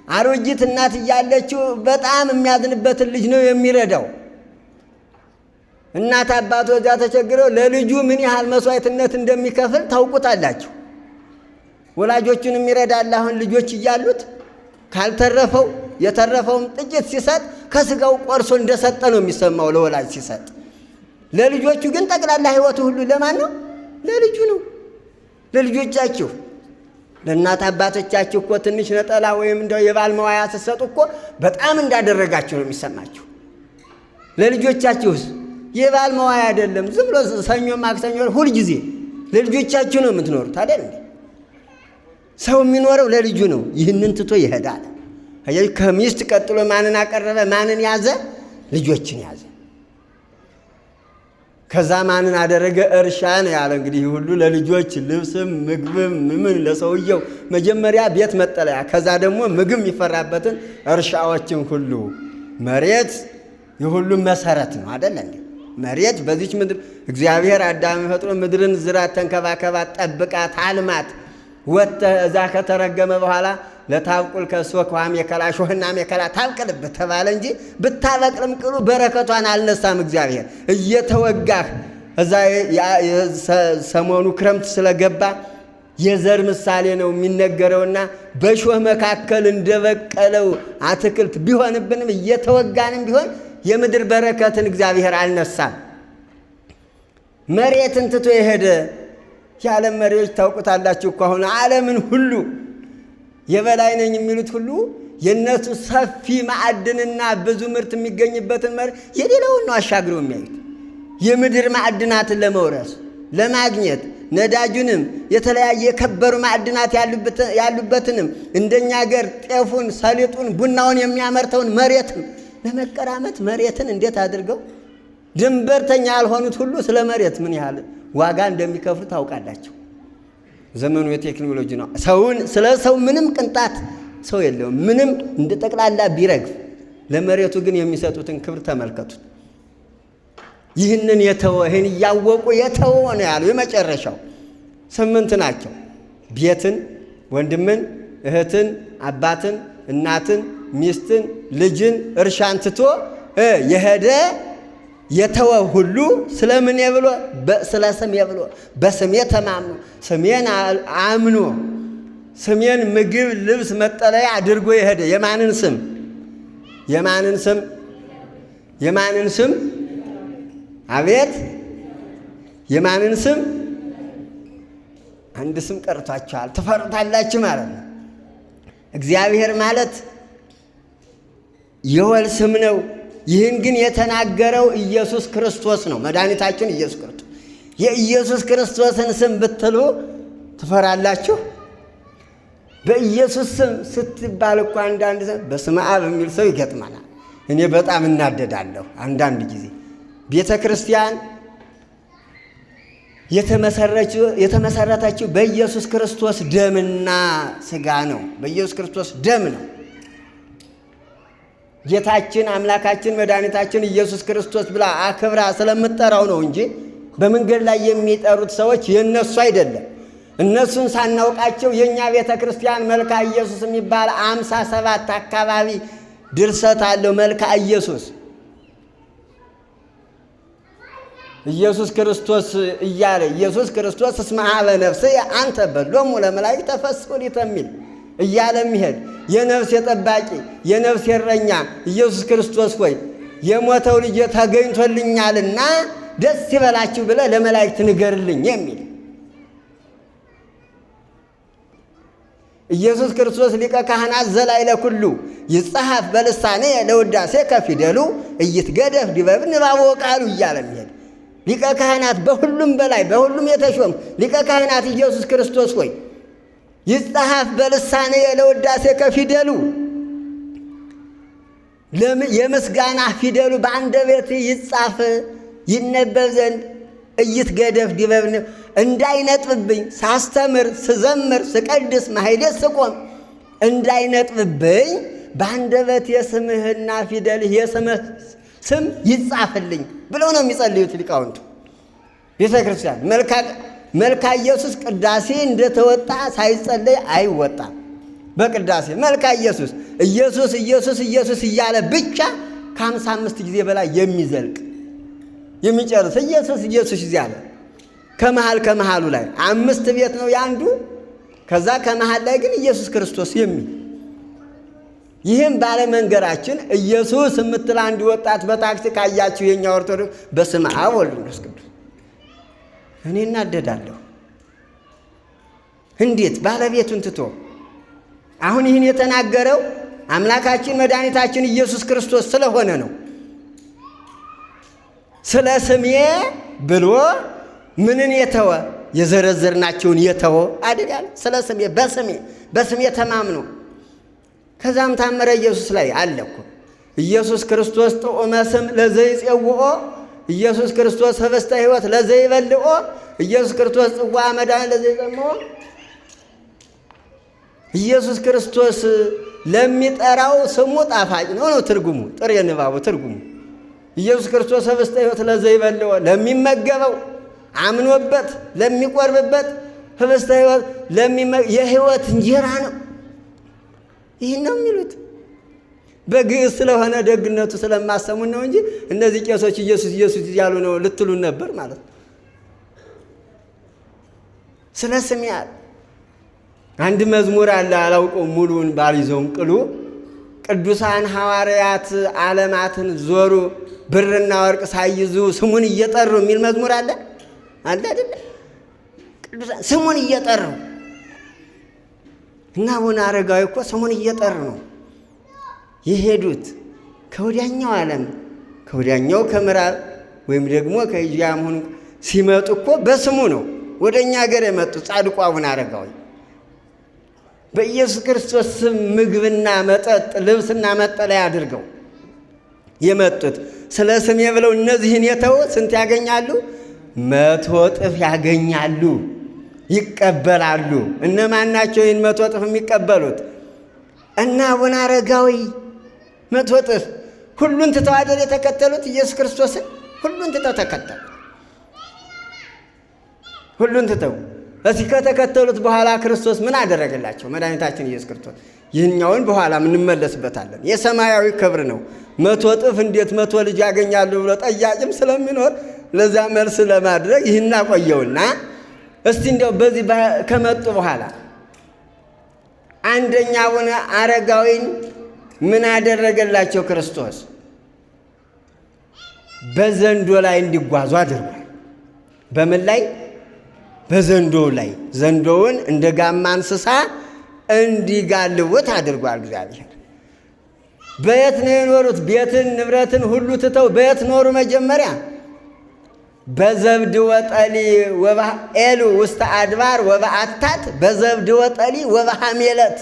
አሮጊት እናት እያለችው በጣም የሚያዝንበትን ልጅ ነው የሚረዳው። እናት አባቶ እዚያ ተቸግረው ለልጁ ምን ያህል መስዋዕትነት እንደሚከፍል ታውቁታላችሁ። ወላጆቹን የሚረዳል። አሁን ልጆች እያሉት ካልተረፈው የተረፈውም ጥቂት ሲሰጥ ከስጋው ቆርሶ እንደሰጠ ነው የሚሰማው ለወላጅ ሲሰጥ። ለልጆቹ ግን ጠቅላላ ሕይወቱ ሁሉ ለማን ነው? ለልጁ ነው፣ ለልጆቻችሁ። ለእናት አባቶቻችሁ እኮ ትንሽ ነጠላ ወይም እንደው የባል መዋያ ስትሰጡ እኮ በጣም እንዳደረጋችሁ ነው የሚሰማችሁ። ለልጆቻችሁስ የባል መዋያ አይደለም፣ ዝም ብሎ ሰኞ ማክሰኞ ሁልጊዜ ለልጆቻችሁ ነው የምትኖሩት አይደል? ሰው የሚኖረው ለልጁ ነው። ይህንን ትቶ ይሄዳል። ከሚስት ቀጥሎ ማንን አቀረበ? ማንን ያዘ? ልጆችን ያዘ። ከዛ ማንን አደረገ? እርሻ ነው ያለ። እንግዲህ ሁሉ ለልጆች ልብስም ምግብም ምን ለሰውየው መጀመሪያ ቤት መጠለያ፣ ከዛ ደግሞ ምግብ የሚፈራበትን እርሻዎችን ሁሉ። መሬት የሁሉም መሰረት ነው አይደል እንዴ? መሬት በዚች ምድር እግዚአብሔር አዳም ፈጥሮ ምድርን ዝራት፣ ተንከባከባት፣ ጠብቃት፣ አልማት። ወጥተህ እዛ ከተረገመ በኋላ ለታብቁል ከእሶክ ወአሜከላ እሾህና አሜከላ ታብቅልብህ ተባለ እንጂ ብታበቅልም ቅሉ በረከቷን አልነሳም እግዚአብሔር። እየተወጋህ እዛ ሰሞኑ ክረምት ስለገባ የዘር ምሳሌ ነው የሚነገረውና በእሾህ መካከል እንደበቀለው አትክልት ቢሆንብንም እየተወጋንም ቢሆን የምድር በረከትን እግዚአብሔር አልነሳም። መሬትን ትቶ የሄደ የዓለም መሪዎች ታውቁታላችሁ እኮ አሁን ዓለምን ሁሉ የበላይ ነኝ የሚሉት ሁሉ የእነሱ ሰፊ ማዕድንና ብዙ ምርት የሚገኝበትን መሬት የሌላውን ነው አሻግረው የሚያዩት። የምድር ማዕድናትን ለመውረስ ለማግኘት ነዳጁንም የተለያየ የከበሩ ማዕድናት ያሉበትንም እንደኛ ሀገር ጤፉን፣ ሰሊጡን፣ ቡናውን የሚያመርተውን መሬትም ለመቀራመት መሬትን እንዴት አድርገው ድንበርተኛ ያልሆኑት ሁሉ ስለ መሬት ምን ያህል ዋጋ እንደሚከፍሉ ታውቃላችሁ። ዘመኑ የቴክኖሎጂ ነው። ስለ ሰው ምንም ቅንጣት ሰው የለውም። ምንም እንደ ጠቅላላ ቢረግፍ፣ ለመሬቱ ግን የሚሰጡትን ክብር ተመልከቱት። ይህንን ይህን እያወቁ የተወ ነው ያሉ። የመጨረሻው 8 ናቸው። ቤትን፣ ወንድምን፣ እህትን፣ አባትን፣ እናትን፣ ሚስትን፣ ልጅን፣ እርሻን ትቶ የሄደ የተወ ሁሉ ስለምን ብሎ ስለ ስሜ ብሎ በስሜ ተማምኖ ስሜን አምኖ ስሜን ምግብ፣ ልብስ፣ መጠለያ አድርጎ የሄደ የማንን ስም? የማንን ስም? የማንን ስም? አቤት የማንን ስም? አንድ ስም ቀርቷችኋል፣ ትፈሩታላችሁ ማለት ነው። እግዚአብሔር ማለት የወል ስም ነው። ይህን ግን የተናገረው ኢየሱስ ክርስቶስ ነው። መድኃኒታችን ኢየሱስ ክርስቶስ። የኢየሱስ ክርስቶስን ስም ብትሉ ትፈራላችሁ? በኢየሱስ ስም ስትባል እኮ አንዳንድ ሰው በስመ አብ የሚል ሰው ይገጥመናል። እኔ በጣም እናደዳለሁ አንዳንድ ጊዜ። ቤተ ክርስቲያን የተመሰረተችው በኢየሱስ ክርስቶስ ደምና ሥጋ ነው። በኢየሱስ ክርስቶስ ደም ነው። ጌታችን አምላካችን መድኃኒታችን ኢየሱስ ክርስቶስ ብላ አክብራ ስለምትጠራው ነው እንጂ በመንገድ ላይ የሚጠሩት ሰዎች የነሱ አይደለም። እነሱን ሳናውቃቸው የኛ ቤተ ክርስቲያን መልካ ኢየሱስ የሚባል 57 አካባቢ ድርሰት አለው። መልካ ኢየሱስ ኢየሱስ ክርስቶስ እያለ ኢየሱስ ክርስቶስ እስመ ኀበ ነፍስየ አንተ በሎሙ ለመላእክት ተፈሥሑ ሊተሚል እያለ የሚሄድ የነፍስ የጠባቂ የነፍስ የረኛ ኢየሱስ ክርስቶስ ሆይ የሞተው ልጅ ተገኝቶልኛልና ደስ ይበላችሁ ብለህ ለመላእክት ንገርልኝ የሚል ኢየሱስ ክርስቶስ ሊቀ ካህናት ዘላይለ ኩሉ ይጻሐፍ በልሳኔ ለውዳሴ ከፊደሉ እይትገደፍ ዲበብ ንባቦ ቃሉ እያለ የሚሄድ ሊቀ ካህናት በሁሉም በላይ በሁሉም የተሾም ሊቀ ካህናት ኢየሱስ ክርስቶስ ሆይ ይጻሐፍ በልሳኔ ለውዳሴ ከፊደሉ የምስጋና ፊደሉ በአንደበቴ ይጻፍ ይነበብ ዘንድ እይትገደፍ ዲበብ እንዳይነጥብብኝ ሳስተምር ስዘምር ስቀድስ ማሕሌት ስቆም እንዳይነጥብብኝ በአንደበት የስምህና ፊደልህ የስምህ ስም ይጻፍልኝ ብለው ነው የሚጸልዩት ሊቃውንቱ ቤተ ክርስቲያን። መልካ ኢየሱስ ቅዳሴ እንደተወጣ ሳይጸለይ አይወጣም። በቅዳሴ መልካ ኢየሱስ ኢየሱስ ኢየሱስ ኢየሱስ እያለ ብቻ ከ55 ጊዜ በላይ የሚዘልቅ የሚጨርስ ኢየሱስ ኢየሱስ እያለ ከመሃሉ ላይ 5 ቤት ነው ያንዱ። ከዛ ከመሃል ላይ ግን ኢየሱስ ክርስቶስ የሚል ይህም ባለመንገራችን ኢየሱስ የምትል አንድ ወጣት በታክሲ ካያችሁ የኛ ኦርቶዶክስ በስመ አብ ወወልድ ወመንፈስ ቅዱስ እኔ እናደዳለሁ። እንዴት ባለቤቱን ትቶ አሁን ይህን የተናገረው አምላካችን መድኃኒታችን ኢየሱስ ክርስቶስ ስለሆነ ነው። ስለ ስሜ ብሎ ምንን የተወ የዘረዘርናቸውን የተወ አይደል? ስለ ስሜ በስሜ ተማምኖ ከዛም ታምረ ኢየሱስ ላይ አለኩ ኢየሱስ ክርስቶስ ጥዑመ ስም ለዘይጼውኦ ኢየሱስ ክርስቶስ ህብስተ ሕይወት ለዘይበልኦ ኢየሱስ ክርስቶስ ጽዋ መድኃኒት ለዘይጠምኦ ኢየሱስ ክርስቶስ ለሚጠራው ስሙ ጣፋጭ ነው ትርጉሙ። ጥሬ ንባቡ ትርጉሙ ኢየሱስ ክርስቶስ ህብስተ ሕይወት ለዘይበልኦ ለሚመገበው አምኖበት ለሚቆርብበት ህብስተ ሕይወት የሕይወት እንጀራ ነው። ይህን ነው የሚሉት። በግዕዝ ስለሆነ ደግነቱ ስለማሰሙን ነው እንጂ እነዚህ ቄሶች ኢየሱስ ኢየሱስ እያሉ ነው ልትሉን ነበር ማለት ነው። ስለ ስሜ ያለ አንድ መዝሙር አለ፣ አላውቀውም ሙሉውን ባልይዘውም ቅሉ ቅዱሳን ሐዋርያት ዓለማትን ዞሩ ብርና ወርቅ ሳይዙ ስሙን እየጠሩ የሚል መዝሙር አለ አይደል? ቅዱሳን ስሙን እየጠሩ እና አቡነ አረጋዊ እኮ ስሙን እየጠሩ ነው የሄዱት ከወዲያኛው ዓለም ከወዲያኛው ከምዕራብ ወይም ደግሞ ከኤዥያ መሆኑ ሲመጡ እኮ በስሙ ነው ወደኛ ሀገር የመጡት። ጻድቁ አቡነ አረጋዊ በኢየሱስ ክርስቶስ ስም ምግብና መጠጥ ልብስና መጠለያ አድርገው የመጡት ስለ ስሜ ብለው እነዚህን የተው ስንት ያገኛሉ? 100 እጥፍ ያገኛሉ፣ ይቀበላሉ። እነማን ናቸው ይህን 100 እጥፍ የሚቀበሉት? እና አቡነ አረጋዊ 100 እጥፍ ሁሉን ትተው አይደል የተከተሉት ኢየሱስ ክርስቶስን? ሁሉን ትተው ተከተሉ። ሁሉን ትተው እዚህ ከተከተሉት በኋላ ክርስቶስ ምን አደረገላቸው? መድኃኒታችን ኢየሱስ ክርስቶስ ይህኛውን በኋላ እንመለስበታለን። የሰማያዊ ክብር ነው። 100 እጥፍ እንዴት 100 ልጅ ያገኛሉ ብሎ ጠያቂም ስለሚኖር ለዛ መልስ ለማድረግ ይህን አቆየውና እስቲ እንደው በዚህ ከመጡ በኋላ አንደኛ አቡነ አረጋዊን ምን አደረገላቸው ክርስቶስ? በዘንዶ ላይ እንዲጓዙ አድርጓል። በምን ላይ? በዘንዶው ላይ። ዘንዶውን እንደ ጋማ እንስሳ እንዲጋልቡት አድርጓል እግዚአብሔር። በየት ነው የኖሩት? ቤትን ንብረትን ሁሉ ትተው በየት ኖሩ? መጀመሪያ በዘብድ ወጠሊ ወበኤሉ ውስተ አድባር ወበአታት በዘብድ ወጠሊ ወበሐሜለት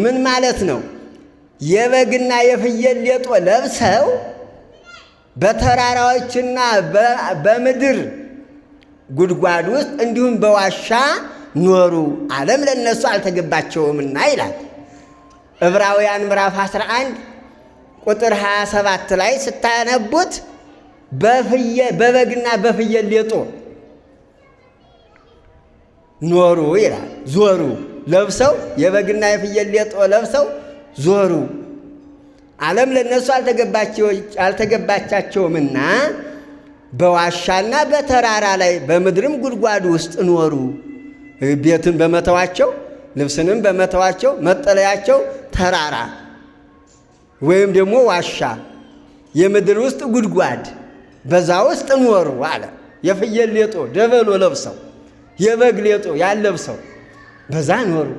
ምን ማለት ነው? የበግና የፍየል ሌጦ ለብሰው በተራራዎችና በምድር ጉድጓድ ውስጥ እንዲሁም በዋሻ ኖሩ። ዓለም ለነሱ አልተገባቸውምና ይላል ዕብራውያን ምዕራፍ 11 ቁጥር 27 ላይ ስታነቡት በበግና በፍየል ሌጦ ኖሩ ይላል። ዞሩ ለብሰው የበግና የፍየል ሌጦ ለብሰው ዞሩ። ዓለም ለነሱ አልተገባቻቸውምና በዋሻና በተራራ ላይ በምድርም ጉድጓድ ውስጥ ኖሩ። ቤትን በመተዋቸው ልብስንም በመተዋቸው መጠለያቸው ተራራ ወይም ደግሞ ዋሻ የምድር ውስጥ ጉድጓድ በዛ ውስጥ ኖሩ አለ። የፍየል ሌጦ ደበሎ ለብሰው የበግ ሌጦ ያለብሰው በዛ ኖሩ።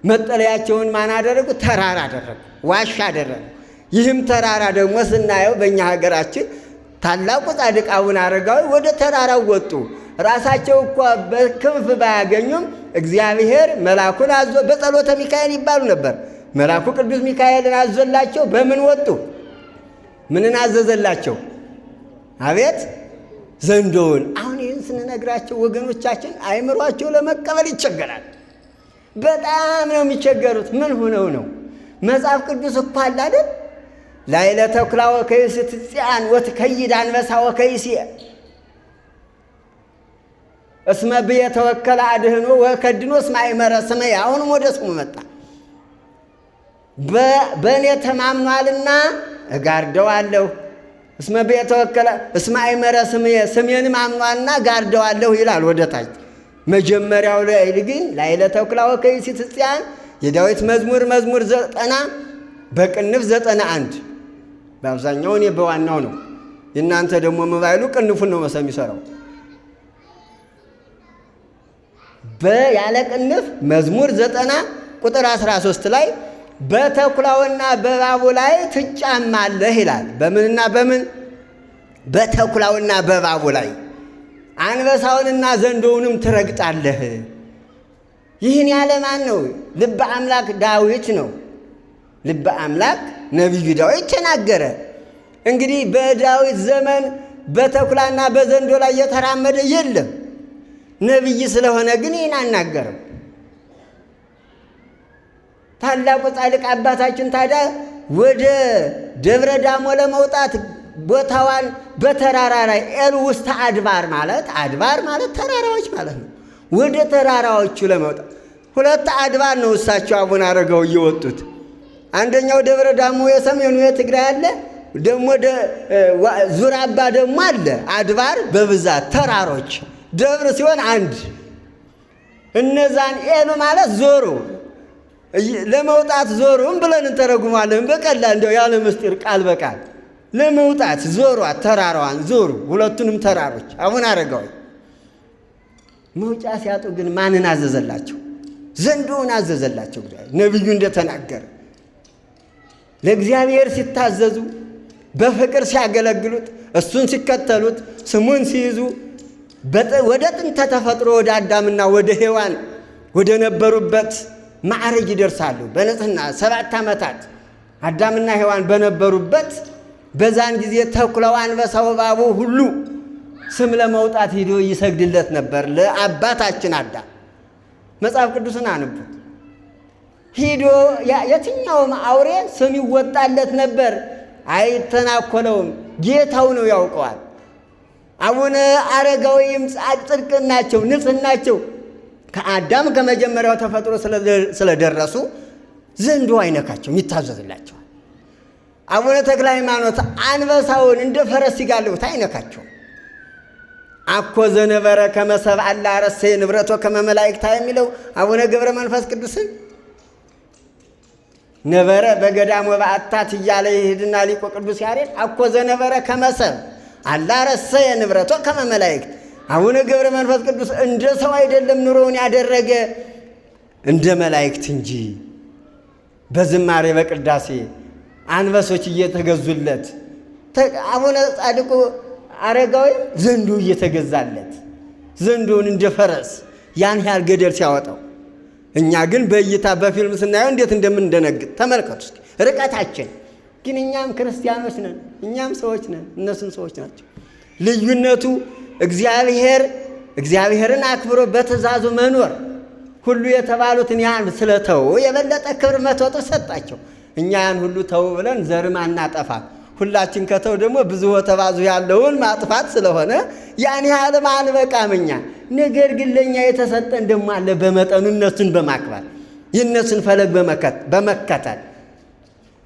መጠለያቸውን ማን አደረጉ? ተራራ አደረጉ፣ ዋሻ አደረጉ። ይህም ተራራ ደግሞ ስናየው በእኛ ሀገራችን ታላቁ ጻድቅ አቡነ አረጋዊ ወደ ተራራው ወጡ። ራሳቸው እኮ በክንፍ ባያገኙም እግዚአብሔር መልአኩን አዞ በጸሎተ ሚካኤል ይባሉ ነበር። መልአኩ ቅዱስ ሚካኤልን አዞላቸው በምን ወጡ? ምንን አዘዘላቸው? አቤት ዘንዶውን። አሁን ይህን ስንነግራቸው ወገኖቻችን አይምሯቸው ለመቀበል ይቸገራል። በጣም ነው የሚቸገሩት። ምን ሆነው ነው? መጽሐፍ ቅዱስ እኮ አለ አይደል? ላዕለ ተኩላ ወከይሲ ትጽአን ወትከይድ አንበሳ ወከይሲ እስመ ብየ ተወከለ አድህኖ ወከድኖ እስመ አእመረ ስምየ። አሁንም ወደ ስሙ መጣ። በእኔ ተማምኗልና እጋርደዋለሁ። እስመ ብየ ተወከለ እስመ አእመረ ስምየ፣ ስሜንም አምኗልና ጋርደዋለሁ ይላል ወደ ታች። መጀመሪያው ላይ ግን ላዕለ ተኩላ ወከይሲ ትጽአን የዳዊት መዝሙር 90 በቅንፍ 91 በአብዛኛው እኔ በዋናው ነው። እናንተ ደግሞ ሞባይሉ ቅንፉን ነው መሰም ይሰራው። ያለ ቅንፍ መዝሙር 90 ቁጥር 13 ላይ በተኩላውና በእባቡ ላይ ትጫማለህ ይላል። በምንና በምን? በተኩላውና በእባቡ ላይ አንበሳውንና ዘንዶውንም ትረግጣለህ። ይህን ያለ ማን ነው? ልበ አምላክ ዳዊት ነው። ልበ አምላክ ነቢዩ ዳዊት ተናገረ። እንግዲህ በዳዊት ዘመን በተኩላና በዘንዶ ላይ የተራመደ የለም። ነቢይ ስለሆነ ግን ይህን አናገረም። ታላቁ ጻድቅ አባታችን ታዲያ ወደ ደብረ ዳሞ ለመውጣት ቦታዋን በተራራ ላይ ኤሉ ውስተ አድባር ማለት ተራራዎች ማለት ነው። ወደ ተራራዎቹ ለመውጣት 2 አድባር ነው እሳቸው አቡነ አረጋው እየወጡት። አንደኛው ደብረ ዳሞ የሰሜኑ የትግራይ አለ፣ ደግሞ ዙራባ ደግሞ አለ። አድባር በብዛት ተራሮች፣ ደብር ሲሆን አንድ። እነዛን ኤሉ ማለት ዞሩ ለመውጣት ዞሩም ብለን እንተረጉማለን። በቀላል እንደው ያለ ምስጢር ቃል በቃል ለመውጣት ዞሯት፣ ተራራዋን ዞሩ፣ ሁለቱንም ተራሮች። አቡነ አረጋዊ መውጫ ሲያጡ ግን ማንን አዘዘላቸው? ዘንዶውን አዘዘላቸው። ነቢዩ እንደተናገረ ለእግዚአብሔር ሲታዘዙ፣ በፍቅር ሲያገለግሉት፣ እሱን ሲከተሉት፣ ስሙን ሲይዙ ወደ ጥንተ ተፈጥሮ ወደ አዳምና ወደ ሔዋን ወደ ነበሩበት ማዕረግ ይደርሳሉ። በንጽሕና 7 ዓመታት አዳምና ሔዋን በነበሩበት በዛን ጊዜ ተኩላው፣ አንበሳው፣ እባቡ ሁሉ ስም ለመውጣት ሄዶ ይሰግድለት ነበር ለአባታችን አዳም። መጽሐፍ ቅዱስን አንቡት። ሄዶ የትኛውም አውሬ ስም ይወጣለት ነበር። አይተናኮለውም። ጌታው ነው ያውቀዋል። አቡነ አረጋዊም ጽድቅ ናቸው፣ ንጽሕ ናቸው። ከአዳም ከመጀመሪያው ተፈጥሮ ስለደረሱ ዘንዶ አይነካቸውም፣ ይታዘዝላቸዋል። አቡነ ተክለ ሃይማኖት አንበሳውን እንደ ፈረስ ሲጋልቡት አይነካቸውም። አኮ ዘነበረ ከመ ሰብአ ለአረሰየ ንብረቶ ከመ መላእክታ የሚለው አቡነ ገብረ መንፈስ ቅዱስን ነበረ በገዳም ወበአታት እያለ ይሄድና ሊቆ ቅዱስ ያሬድ አኮ ዘነበረ ከመ ሰብአ ለአረሰየ ንብረቶ ከመ መላእክት። አቡነ ገብረ መንፈስ ቅዱስ እንደ ሰው አይደለም ኑሮውን ያደረገ እንደ መላእክት እንጂ። በዝማሬ በቅዳሴ አንበሶች እየተገዙለት፣ አቡነ ጻድቁ አረጋዊ ዘንዶ እየተገዛለት፣ ዘንዶውን እንደ ፈረስ ያን ያህል ገደል ሲያወጣው፣ እኛ ግን በእይታ በፊልም ስናየው እንዴት እንደምንደነግጥ ተመልከቱ። ርቀታችን ግን እኛም ክርስቲያኖች ነን፣ እኛም ሰዎች ነን፣ እነሱም ሰዎች ናቸው። ልዩነቱ እግዚአብሔርን አክብሮ በትእዛዙ መኖር፣ ሁሉ የተባሉትን ያን ስለተው የበለጠ ክብር መተወጡ ሰጣቸው። እኛ ያን ሁሉ ተው ብለን ዘርም አናጠፋ። ሁላችን ከተው ደግሞ ብዙ ተባዙ ያለውን ማጥፋት ስለሆነ ያን ያህል አንበቃም እኛ። ነገር ግን ለእኛ የተሰጠን ደግሞ አለ በመጠኑ እነሱን በማክበር የእነሱን ፈለግ በመከተል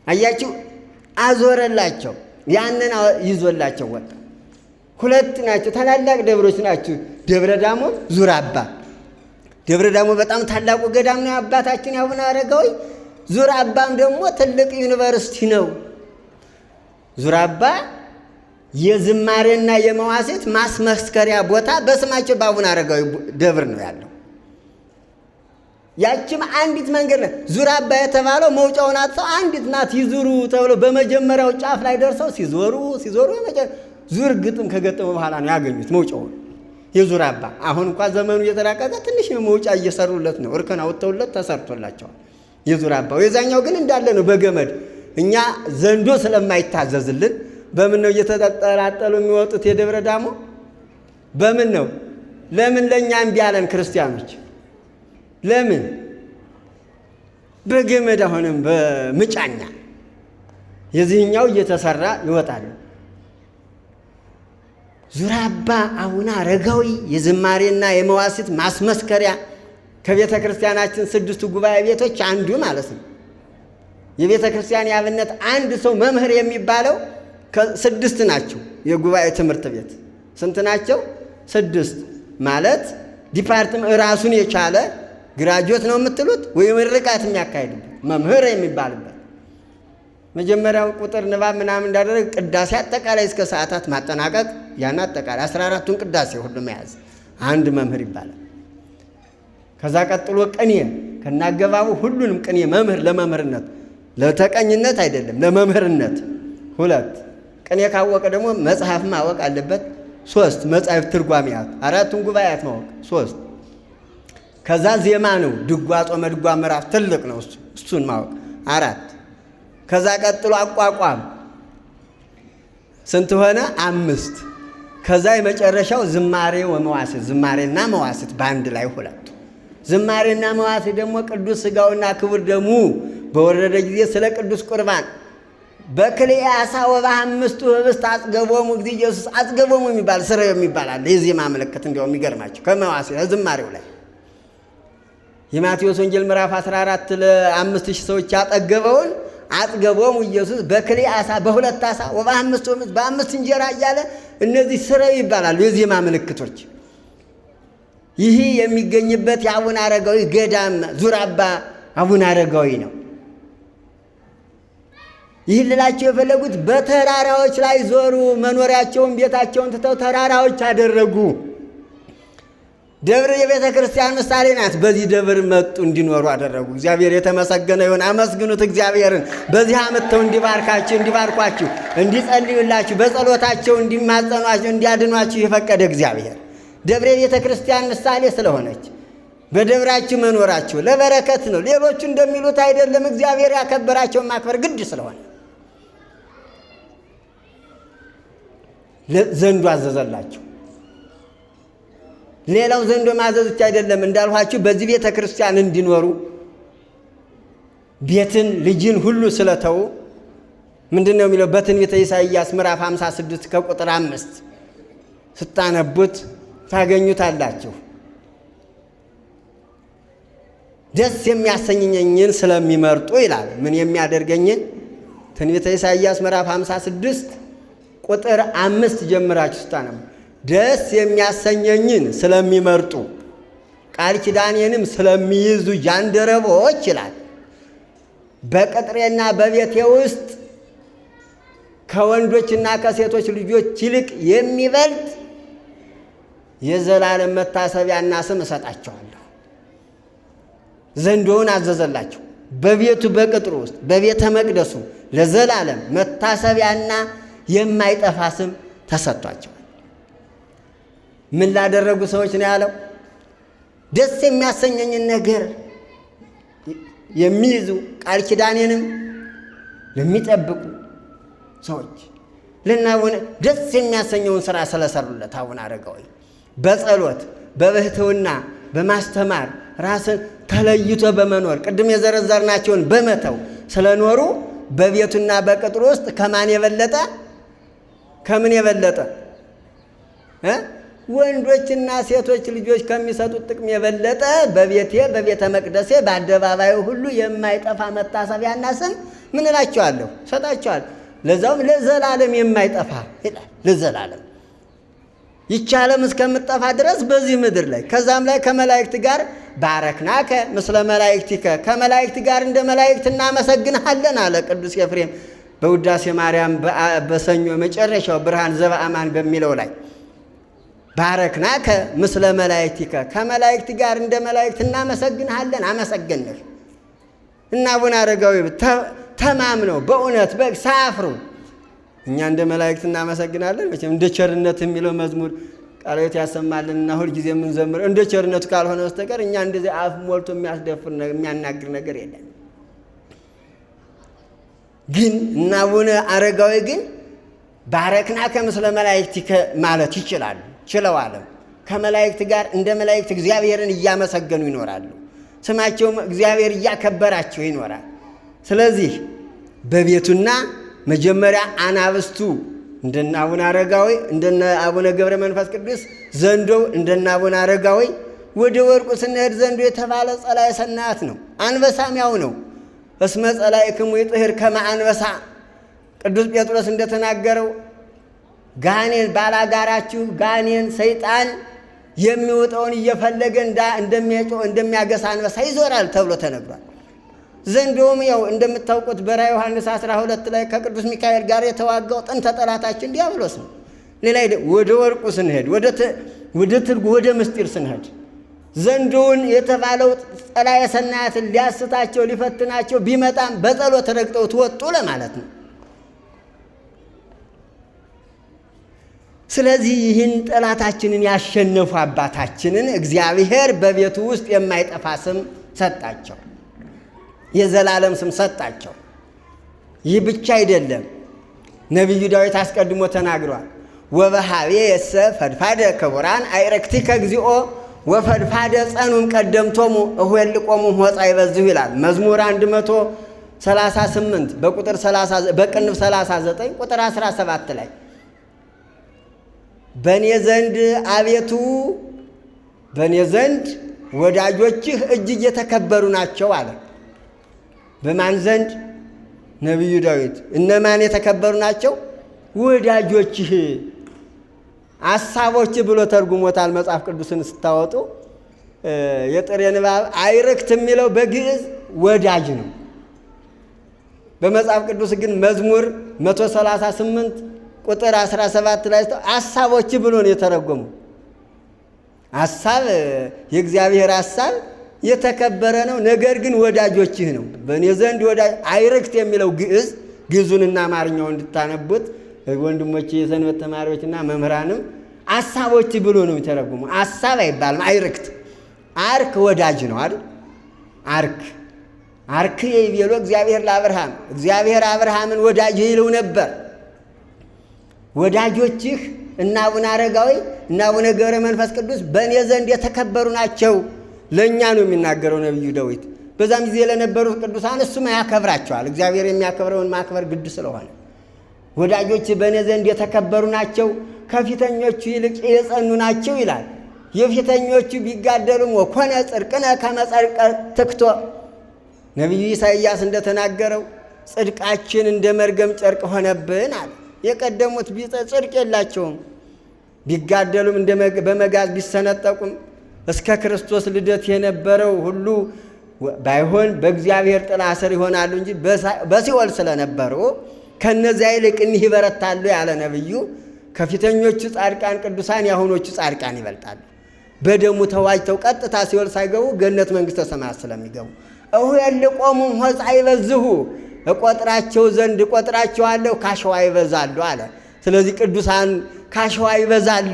አያችሁ፣ አዞረላቸው። ያንን ይዞላቸው ወጣ። 2 ናቸው፣ ታላላቅ ደብሮች ናቸው። ደብረ ዳሞ፣ ዙራባ። ደብረ ዳሞ በጣም ታላቁ ገዳም ነው አባታችን አቡነ አረጋዊ። ዙራባም ደግሞ ትልቅ ዩኒቨርሲቲ ነው። ዙራባ የዝማሬና የመዋሥዕት ማስመስከሪያ ቦታ በስማቸው በአቡነ አረጋዊ ደብር ነው ያለው። ያችም አንዲት መንገድ ነው። ዙራባ የተባለው መውጫውን አጥተው አንዲት ናት ይዙሩ ተብሎ በመጀመሪያው ጫፍ ላይ ደርሰው ሲዞሩ ዙር ግጥም ከገጠሙ በኋላ ነው ያገኙት መውጫውን የዙራባ። አሁን እንኳን ዘመኑ እየተራቀቀ ትንሽ መውጫ እየሰሩለት ነው፣ እርከን አውጥተውለት ተሰርቶላቸዋል። የዙራባው የዛኛው ግን እንዳለ ነው በገመድ። እኛ ዘንዶ ስለማይታዘዝልን በምን ነው እየተጠላጠሉ የሚወጡት የደብረ ዳሞ? በምን ነው? ለምን ለእኛ እምቢ አለን ክርስቲያኖች? ለምን? በገመድ አሁንም በምጫኛ የዚህኛው እየተሰራ ይወጣሉ። ዙራባ አቡነ አረጋዊ የዝማሬና የመዋሥዕት ማስመስከሪያ ከቤተ ክርስቲያናችን 6ቱ ጉባኤ ቤቶች አንዱ ማለት ነው። የቤተ ክርስቲያን የአብነት አንድ ሰው መምህር የሚባለው 6 ናቸው። የጉባኤ ትምህርት ቤት ስንት ናቸው? 6 ማለት ዲፓርትመንት ራሱን የቻለ ግራጁዌት ነው የምትሉት ወይም ርቃት የሚያካሂድበት መምህር የሚባልበት መጀመሪያው ቁጥር ንባብ ምናምን እንዳደረግ ቅዳሴ አጠቃላይ እስከ ሰዓታት ማጠናቀቅ ያን አጠቃላይ 14ቱን ቅዳሴ ሁሉ መያዝ አንድ መምህር ይባላል። ከዛ ቀጥሎ ቅኔ ከናገባቡ ሁሉንም ቅኔ መምህር ለመምህርነት ለተቀኝነት አይደለም ለመምህርነት 2 ቅኔ ካወቀ ደግሞ መጽሐፍ ማወቅ አለበት 3 መጽሐፍ ትርጓሜያት 4ቱን ጉባኤያት ማወቅ 3 ከዛ ዜማ ነው ድጓ ጾመ ድጓ ምዕራፍ ትልቅ ነው እሱን ማወቅ 4 ከዛ ቀጥሎ አቋቋም ስንት ሆነ? 5 ከዛ የመጨረሻው ዝማሬ ወመዋሥዕት ዝማሬና መዋሥዕት በአንድ ላይ 2 ዝማሬና መዋሥዕት ደግሞ ቅዱስ ሥጋውና ክቡር ደሙ በወረደ ጊዜ ስለ ቅዱስ ቁርባን በክልኤ ዓሣ ወበ5 ኅብስት አጽገቦሙ እግዚእ ኢየሱስ አጽገቦሙ የሚባል ስራ የሚባል አለ። የዜማ ምልክት እንዲያውም የሚገርማቸው ከመዋሥዕት ዝማሬው ላይ የማቴዎስ ወንጌል ምዕራፍ 14 ለ5000 ሰዎች ያጠገበውን አጽገቦሙ ኢየሱስ በክልኤ ዓሣ በ2 ዓሣ ወበ5 ኅብስት በ5 እንጀራ እያለ እነዚህ ስራ ይባላሉ የዜማ ምልክቶች። ይህ የሚገኝበት የአቡነ አረጋዊ ገዳም ዙራባ አቡነ አረጋዊ ነው። ይህ ልላቸው የፈለጉት በተራራዎች ላይ ዞሩ። መኖሪያቸውን ቤታቸውን ትተው ተራራዎች አደረጉ። ደብር የቤተ ክርስቲያን ምሳሌ ናት። በዚህ ደብር መጡ እንዲኖሩ አደረጉ። እግዚአብሔር የተመሰገነ ይሁን። አመስግኑት እግዚአብሔርን። በዚህ አመተው እንዲባርኳችሁ፣ እንዲጸልዩላችሁ፣ በጸሎታቸው እንዲማጸኗችሁ፣ እንዲያድኗችሁ የፈቀደ እግዚአብሔር ደብረ ቤተ ክርስቲያን ምሳሌ ስለሆነች በደብራችሁ መኖራችሁ ለበረከት ነው። ሌሎቹ እንደሚሉት አይደለም። እግዚአብሔር ያከበራቸውን ማክበር ግድ ስለሆነ ዘንዶ አዘዘላችሁ። ሌላው ዘንዶ ማዘዝ ብቻ አይደለም እንዳልኋችሁ በዚህ ቤተ ክርስቲያን እንዲኖሩ ቤትን ልጅን ሁሉ ስለተው ምንድነው የሚለው በትንቢተ ኢሳይያስ ምዕራፍ 56 ከቁጥር 5 ስታነቡት ታገኙታላችሁ። ደስ የሚያሰኘኝን ስለሚመርጡ ይላል። ምን የሚያደርገኝን? ትንቢተ ኢሳይያስ ምዕራፍ 56 ቁጥር 5 ጀምራችሁ ስታነቡ ደስ የሚያሰኘኝን ስለሚመርጡ ቃል ኪዳኔንም ስለሚይዙ ጃንደረቦች ይላል። በቅጥሬና በቤቴ ውስጥ ከወንዶችና ከሴቶች ልጆች ይልቅ የሚበልጥ የዘላለም መታሰቢያና ስም እሰጣቸዋለሁ። ዘንዶውን አዘዘላቸው። በቤቱ በቅጥሩ ውስጥ በቤተ መቅደሱ ለዘላለም መታሰቢያና የማይጠፋ ስም ተሰጥቷቸዋል። ምን ላደረጉ ሰዎች ነው ያለው? ደስ የሚያሰኘኝን ነገር የሚይዙ ቃል ኪዳኔንም ለሚጠብቁ ሰዎች ለናቡነ ደስ የሚያሰኘውን ሥራ ስለሰሩለት አቡነ አረጋዊ በጸሎት በብሕትውና በማስተማር ራስን ተለይቶ በመኖር ቅድም የዘረዘርናቸውን በመተው ስለኖሩ በቤቱና በቅጥሩ ውስጥ ከማን የበለጠ ከምን የበለጠ ወንዶችና ሴቶች ልጆች ከሚሰጡት ጥቅም የበለጠ በቤቴ በቤተ መቅደሴ በአደባባዩ ሁሉ የማይጠፋ መታሰቢያና ስም ምን እላቸዋለሁ ሰጣቸዋለሁ። ለዛውም ለዘላለም የማይጠፋ ይላል። ለዘላለም ይህች ዓለም እስከምትጠፋ ድረስ በዚህ ምድር ላይ ከዛም ላይ ከመላእክት ጋር ባረክናከ ምስለ መላእክቲከ ከመላእክት ጋር እንደ መላእክት እናመሰግንሃለን አለ ቅዱስ ኤፍሬም በውዳሴ ማርያም በሰኞ መጨረሻው ብርሃን ዘበአማን በሚለው ላይ ባረክናከ ምስለ መላእክቲከ ከመላእክት ጋር እንደ መላእክት እናመሰግንሃለን አመሰገንህ። እና አቡነ አረጋዊ ተማምነው በእውነት ሳያፍሩ እኛ እንደ መላእክት እናመሰግናለን። መቼም እንደ ቸርነት የሚለው መዝሙር ቃልዮት ያሰማልንና ሁል ጊዜ የምንዘምረው እንደ ቸርነቱ ካልሆነ በስተቀር እኛ እንደዚህ አፍ ሞልቶ የሚያስደፍር የሚያናግር ነገር የለም። ግን እና አቡነ አረጋዊ ግን ባረክናከ ምስለ መላእክቲከ ማለት ይችላሉ፣ ችለዋልም። ከመላእክት ጋር እንደ መላእክት እግዚአብሔርን እያመሰገኑ ይኖራሉ። ስማቸውም እግዚአብሔር እያከበራቸው ይኖራል። ስለዚህ በቤቱና መጀመሪያ አናብስቱ እንደነ አቡነ አረጋዊ እንደነ አቡነ ገብረ መንፈስ ቅዱስ፣ ዘንዶው እንደነ አቡነ አረጋዊ፣ ወደ ወርቁ ስንሄድ ዘንዶ የተባለ ጸላዔ ሰናያት ነው። አንበሳም ያው ነው። እስመ ጸላኢክሙ ይጥህር ከመ አንበሳ። ቅዱስ ጴጥሮስ እንደተናገረው ጋኔን ባላጋራችሁ ጋኔን ሰይጣን የሚወጣውን እየፈለገ እንደሚያገሳ አንበሳ ይዞራል ተብሎ ተነግሯል። ዘንዶም ያው እንደምታውቁት በራዕየ ዮሐንስ 12 ላይ ከቅዱስ ሚካኤል ጋር የተዋጋው ጥንተ ጠላታችን ዲያብሎስ ነው። ሌላ ወደ ወርቁ ስንሄድ ወደ ትርጉ ወደ ምስጢር ስንሄድ ዘንዶውን የተባለው ጸላዔ ሰናያትን ሊያስታቸው ሊፈትናቸው ቢመጣም በጸሎት ረግጠው ትወጡ ለማለት ነው። ስለዚህ ይህን ጠላታችንን ያሸነፉ አባታችንን እግዚአብሔር በቤቱ ውስጥ የማይጠፋ ስም ሰጣቸው፣ የዘላለም ስም ሰጣቸው። ይህ ብቻ አይደለም። ነቢዩ ዳዊት አስቀድሞ ተናግሯል። ወበሃቤ የሰ ፈድፋደ ክቡራን አይረክቲከ እግዚኦ ወፈድፋደ ጸኑም ቀደምቶሙ እሁልቆሙ ሆፃ ይበዝሁ ይላል መዝሙር 138 በቅንፍ 39 ቁጥር 17 ላይ በእኔ ዘንድ አቤቱ በእኔ ዘንድ ወዳጆችህ እጅግ የተከበሩ ናቸው አለ። በማን ዘንድ? ነቢዩ ዳዊት። እነማን የተከበሩ ናቸው? ወዳጆችህ፣ አሳቦች ብሎ ተርጉሞታል። መጽሐፍ ቅዱስን ስታወጡ የጥሬ ንባብ አይርክት የሚለው በግዕዝ ወዳጅ ነው። በመጽሐፍ ቅዱስ ግን መዝሙር 138 ቁጥር 17 ላይ አሳቦች ብሎ ነው የተረጎመው። አሳብ የእግዚአብሔር አሳብ የተከበረ ነው። ነገር ግን ወዳጆችህ ነው። በእኔ ዘንድ ወዳጅ አይርክት የሚለው ግዕዙንና አማርኛውን እንድታነቡት ወንድሞች የሰንበት ተማሪዎችና መምህራንም አሳቦች ብሎ ነው የተረጎመው። አሳብ አይባልም፣ አይርክት። አርክ ወዳጅ ነው አይደል? አርክ ይቤሎ እግዚአብሔር ለአብርሃም፣ እግዚአብሔር አብርሃምን ወዳጅ ይለው ነበር። ወዳጆችህ እና አቡነ አረጋዊ እና አቡነ ገብረ መንፈስ ቅዱስ በእኔ ዘንድ የተከበሩ ናቸው። ለእኛ ነው የሚናገረው ነቢዩ ዳዊት። በዛም ጊዜ ለነበሩት ቅዱሳን እሱም ያከብራቸዋል። እግዚአብሔር የሚያከብረውን ማክበር ግድ ስለሆነ ወዳጆች በእኔ ዘንድ የተከበሩ ናቸው፣ ከፊተኞቹ ይልቅ የጸኑ ናቸው ይላል። የፊተኞቹ ቢጋደሉም ወኮነ ጽድቅነ ከመ ጸድቀ ትክቶ። ነቢዩ ኢሳይያስ እንደተናገረው ጽድቃችን እንደ መርገም ጨርቅ ሆነብን አለ። የቀደሙት ጽድቅ የላቸውም። ቢጋደሉም በመጋዝ ቢሰነጠቁም እስከ ክርስቶስ ልደት የነበረው ሁሉ ባይሆን በእግዚአብሔር ጥላ ስር ይሆናሉ እንጂ በሲኦል ስለነበሩ ከነዚያ ይልቅ እኒህ ይበረታሉ ያለ ነቢዩ ከፊተኞቹ ጻድቃን ቅዱሳን የአሁኖቹ ጻድቃን ይበልጣሉ። በደሙ ተዋጅተው ቀጥታ ሲኦል ሳይገቡ ገነት መንግሥተ ሰማያት ስለሚገቡ እሁልቆሙ ሆፃ ይበዝሁ፣ እቆጥራቸው ዘንድ እቆጥራቸዋለሁ ካሸዋ ይበዛሉ አለ። ስለዚህ ቅዱሳን ካሸዋ ይበዛሉ፣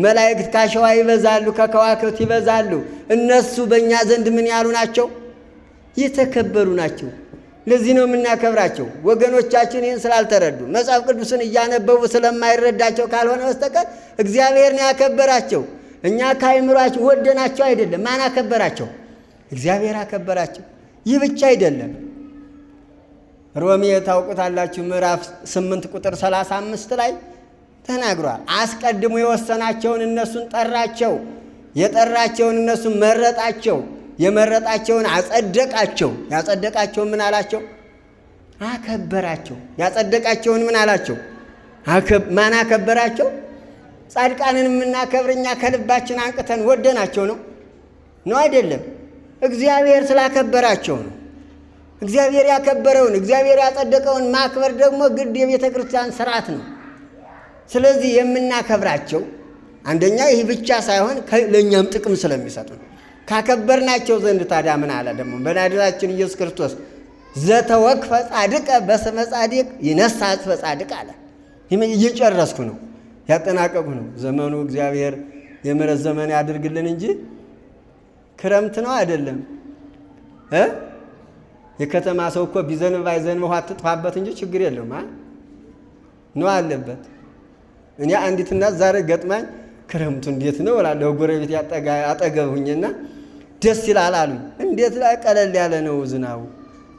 መላእክት ካሸዋ ይበዛሉ፣ ከከዋክብት ይበዛሉ። እነሱ በእኛ ዘንድ ምን ያሉ ናቸው? የተከበሩ ናቸው። ለዚህ ነው የምናከብራቸው። ወገኖቻችን ይህን ስላልተረዱ መጽሐፍ ቅዱስን እያነበቡ ስለማይረዳቸው ካልሆነ በስተቀር እግዚአብሔር ነው ያከበራቸው። እኛ ከአይምሯቸው ወደናቸው አይደለም። ማን አከበራቸው? እግዚአብሔር አከበራቸው። ይህ ብቻ አይደለም። ሮሜ ታውቁታላችሁ፣ ምዕራፍ 8 ቁጥር 35 ላይ ተናግሯል። አስቀድሞ የወሰናቸውን እነሱን ጠራቸው፣ የጠራቸውን እነሱን መረጣቸው፣ የመረጣቸውን አጸደቃቸው። ያጸደቃቸውን ምን አላቸው? አከበራቸው። ያጸደቃቸውን ምን አላቸው? ማን አከበራቸው? ጻድቃንን የምናከብር እኛ ከልባችን አንቅተን ወደናቸው ነው አይደለም። እግዚአብሔር ስላከበራቸው ነው። እግዚአብሔር ያከበረውን እግዚአብሔር ያጸደቀውን ማክበር ደግሞ ግድ የቤተ ክርስቲያን ስርዓት ነው። ስለዚህ የምናከብራቸው አንደኛ ይህ ብቻ ሳይሆን ለእኛም ጥቅም ስለሚሰጡ ነው። ካከበርናቸው ዘንድ ታዲያ ምን አለ ደግሞ በናድራችን ኢየሱስ ክርስቶስ ዘተወክፈ ጻድቀ በስመ ጻድቅ ይነሳ ጽፈ ጻድቅ አለ። እየጨረስኩ ነው፣ ያጠናቀቁ ነው። ዘመኑ እግዚአብሔር የምሕረት ዘመን ያድርግልን እንጂ ክረምት ነው አይደለም። የከተማ ሰው እኮ ቢዘንብ ባይዘንብ ውሃ ትጥፋበት እንጂ ችግር የለውም ነው አለበት። እኔ አንዲት እናት ዛሬ ገጥማኝ ክረምቱ እንዴት ነው እላለሁ። ጎረቤት አጠገብሁኝና ደስ ይላል አሉኝ። እንዴት ላይ ቀለል ያለ ነው ዝናቡ።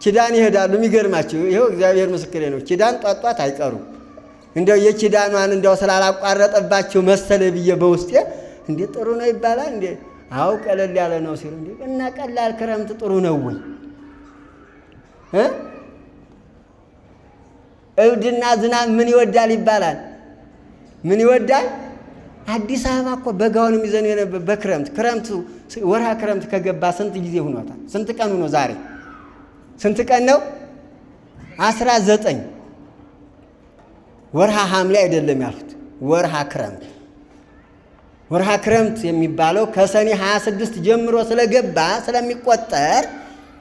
ኪዳን ይሄዳሉ። የሚገርማቸው ይኸው እግዚአብሔር ምስክሬ ነው። ኪዳን ጧጧት አይቀሩም። እንደው የኪዳኗን እንደው ስላላቋረጠባቸው መሰለ ብዬ በውስጤ እንዴት ጥሩ ነው ይባላል እንዴ? አው ቀለል ያለ ነው ሲሉ እንዴ እና ቀላል ክረምት ጥሩ ነው ወይ? እብድና ዝናብ ምን ይወዳል ይባላል? ምን ይወዳል? አዲስ አበባ እኮ በጋውን የሚዘኑ የነበር በክረምት ወርሃ ክረምት ከገባ ስንት ጊዜ ሆኖታል? ስንት ቀኑ ነው ዛሬ? ስንት ቀን ነው? 19 ወርሃ ሐምሌ አይደለም ያልኩት፣ ወርሃ ክረምት። ወርሃ ክረምት የሚባለው ከሰኔ 26 ጀምሮ ስለገባ ስለሚቆጠር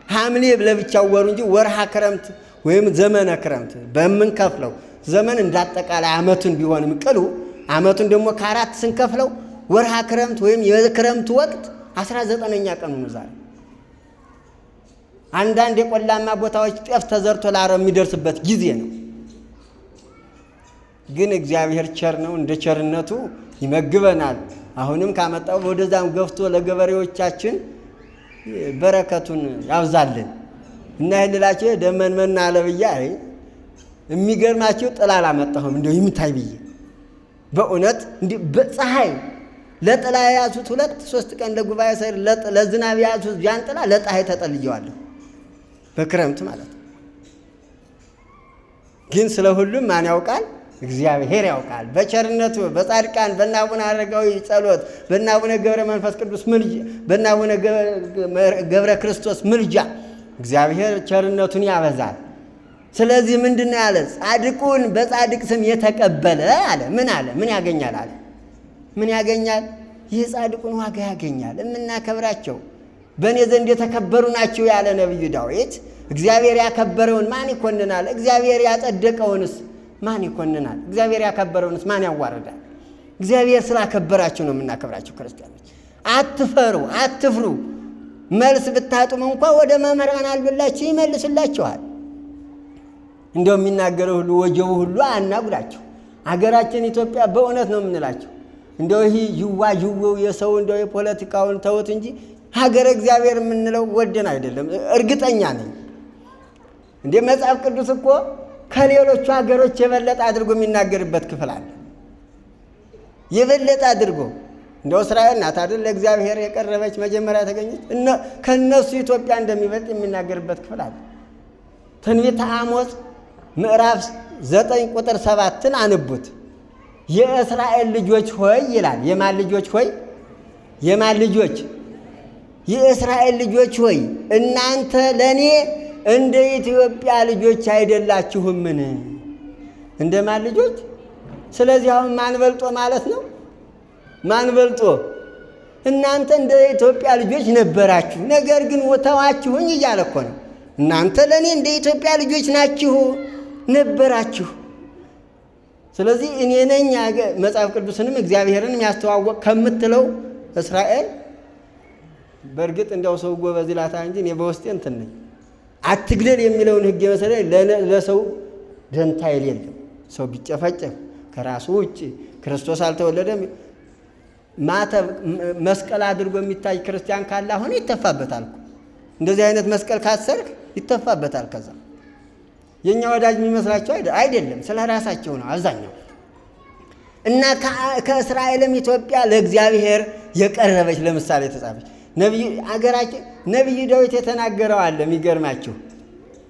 ሐምሌ ለብቻው ወሩ እንጂ ወርሃ ክረምት ወይም ዘመነ ክረምት በምንከፍለው ዘመን እንዳጠቃላይ ዓመቱን ቢሆንም ቅሉ ዓመቱን ደግሞ ከአራት ስንከፍለው ወርሃ ክረምት ወይም የክረምቱ ወቅት 19ኛ ቀኑ ነው ዛሬ። አንዳንድ የቆላማ ቦታዎች ጤፍ ተዘርቶ ለአረም የሚደርስበት ጊዜ ነው። ግን እግዚአብሔር ቸር ነው። እንደ ቸርነቱ ይመግበናል። አሁንም ካመጣው ወደዛም ገፍቶ ለገበሬዎቻችን በረከቱን ያብዛልን እና ይልላችሁ ደመንመና አለብያ የሚገርማችሁ ጥላ አላመጣሁም እንደው ይምታይ ብዬ በእውነት እንዲህ በፀሐይ ለጥላ ያዙት 2-3 ቀን ለጉባኤ ሰር ለዝናብ ያዙት ጃንጥላ ለፀሐይ ተጠልየዋለሁ በክረምት ማለት ነው። ግን ስለ ሁሉም ማን ያውቃል? እግዚአብሔር ያውቃል። በቸርነቱ በጻድቃን በእናቡነ አረጋዊ ጸሎት በእናቡነ ገብረ መንፈስ ቅዱስ ምልጃ በእናቡነ ገብረ ክርስቶስ ምልጃ እግዚአብሔር ቸርነቱን ያበዛል። ስለዚህ ምንድነው ያለ? ጻድቁን በጻድቅ ስም የተቀበለ አለ ምን ያገኛል አለ? ምን ያገኛል? ይህ ጻድቁን ዋጋ ያገኛል። የምናከብራቸው በእኔ ዘንድ የተከበሩ ናቸው ያለ ነቢዩ ዳዊት እግዚአብሔር ያከበረውን ማን ይኮንናል? እግዚአብሔር ያጸደቀውንስ ማን ይኮንናል? እግዚአብሔር ያከበረውንስ ማን ያዋርዳል? እግዚአብሔር ስላከበራቸው ነው የምናከብራቸው። ክርስቲያኖች አትፈሩ፣ አትፍሩ። መልስ ብታጡም እንኳ ወደ መምህራን አልብላችሁ ይመልሱላችኋል። እንደው የሚናገረው ሁሉ ወጀቡ ሁሉ አናጉዳቸው። አገራችን ኢትዮጵያ በእውነት ነው የምንላቸው። እንደው ይህ ጅዋጅዌው የሰው እንደው የፖለቲካውን ተውት እንጂ ሀገረ እግዚአብሔር የምንለው ወደን አይደለም። እርግጠኛ ነኝ እንደ መጽሐፍ ቅዱስ እኮ ከሌሎቹ ሀገሮች የበለጠ አድርጎ የሚናገርበት ክፍል አለ። የበለጠ አድርጎ እንደው እስራኤል ናት አይደል ለእግዚአብሔር የቀረበች መጀመሪያ ተገኘች። ከነሱ ኢትዮጵያ እንደሚበልጥ የሚናገርበት ክፍል አለ። ትንቢተ አሞጽ ምዕራፍ 9 ቁጥር 7ን አንቡት። የእስራኤል ልጆች ሆይ ይላል። የማን ልጆች ሆይ? የማን ልጆች? የእስራኤል ልጆች ሆይ እናንተ ለኔ እንደ ኢትዮጵያ ልጆች አይደላችሁምን? እንደማን ልጆች? ስለዚህ አሁን ማን በልጦ ማለት ነው? ማን በልጦ? እናንተ እንደ ኢትዮጵያ ልጆች ነበራችሁ፣ ነገር ግን ተዋችሁኝ እያለ እኮ ነው። እናንተ ለኔ እንደ ኢትዮጵያ ልጆች ናችሁ ነበራችሁ። ስለዚህ እኔ ነኝ መጽሐፍ ቅዱስንም እግዚአብሔርን የሚያስተዋወቅ ከምትለው እስራኤል በእርግጥ እንደው ሰው ጎበዝ ይላታ እንጂ እኔ በውስጤ እንትን ነኝ። አትግደል የሚለውን ሕግ መሰለኝ ለሰው ደንታ የሌለው ሰው ቢጨፈጨፍ ከራሱ ውጭ ክርስቶስ አልተወለደም ማተብ መስቀል አድርጎ የሚታይ ክርስቲያን ካለ አሁን ይተፋበታል። እንደዚህ አይነት መስቀል ካሰርክ ይተፋበታል። ከዛ የኛ ወዳጅ የሚመስላቸው አይደለም፣ ስለ ራሳቸው ነው አብዛኛው። እና ከእስራኤልም ኢትዮጵያ ለእግዚአብሔር የቀረበች ለምሳሌ ተጻፈች። ነቢዩ ዳዊት የተናገረው አለ። የሚገርማችሁ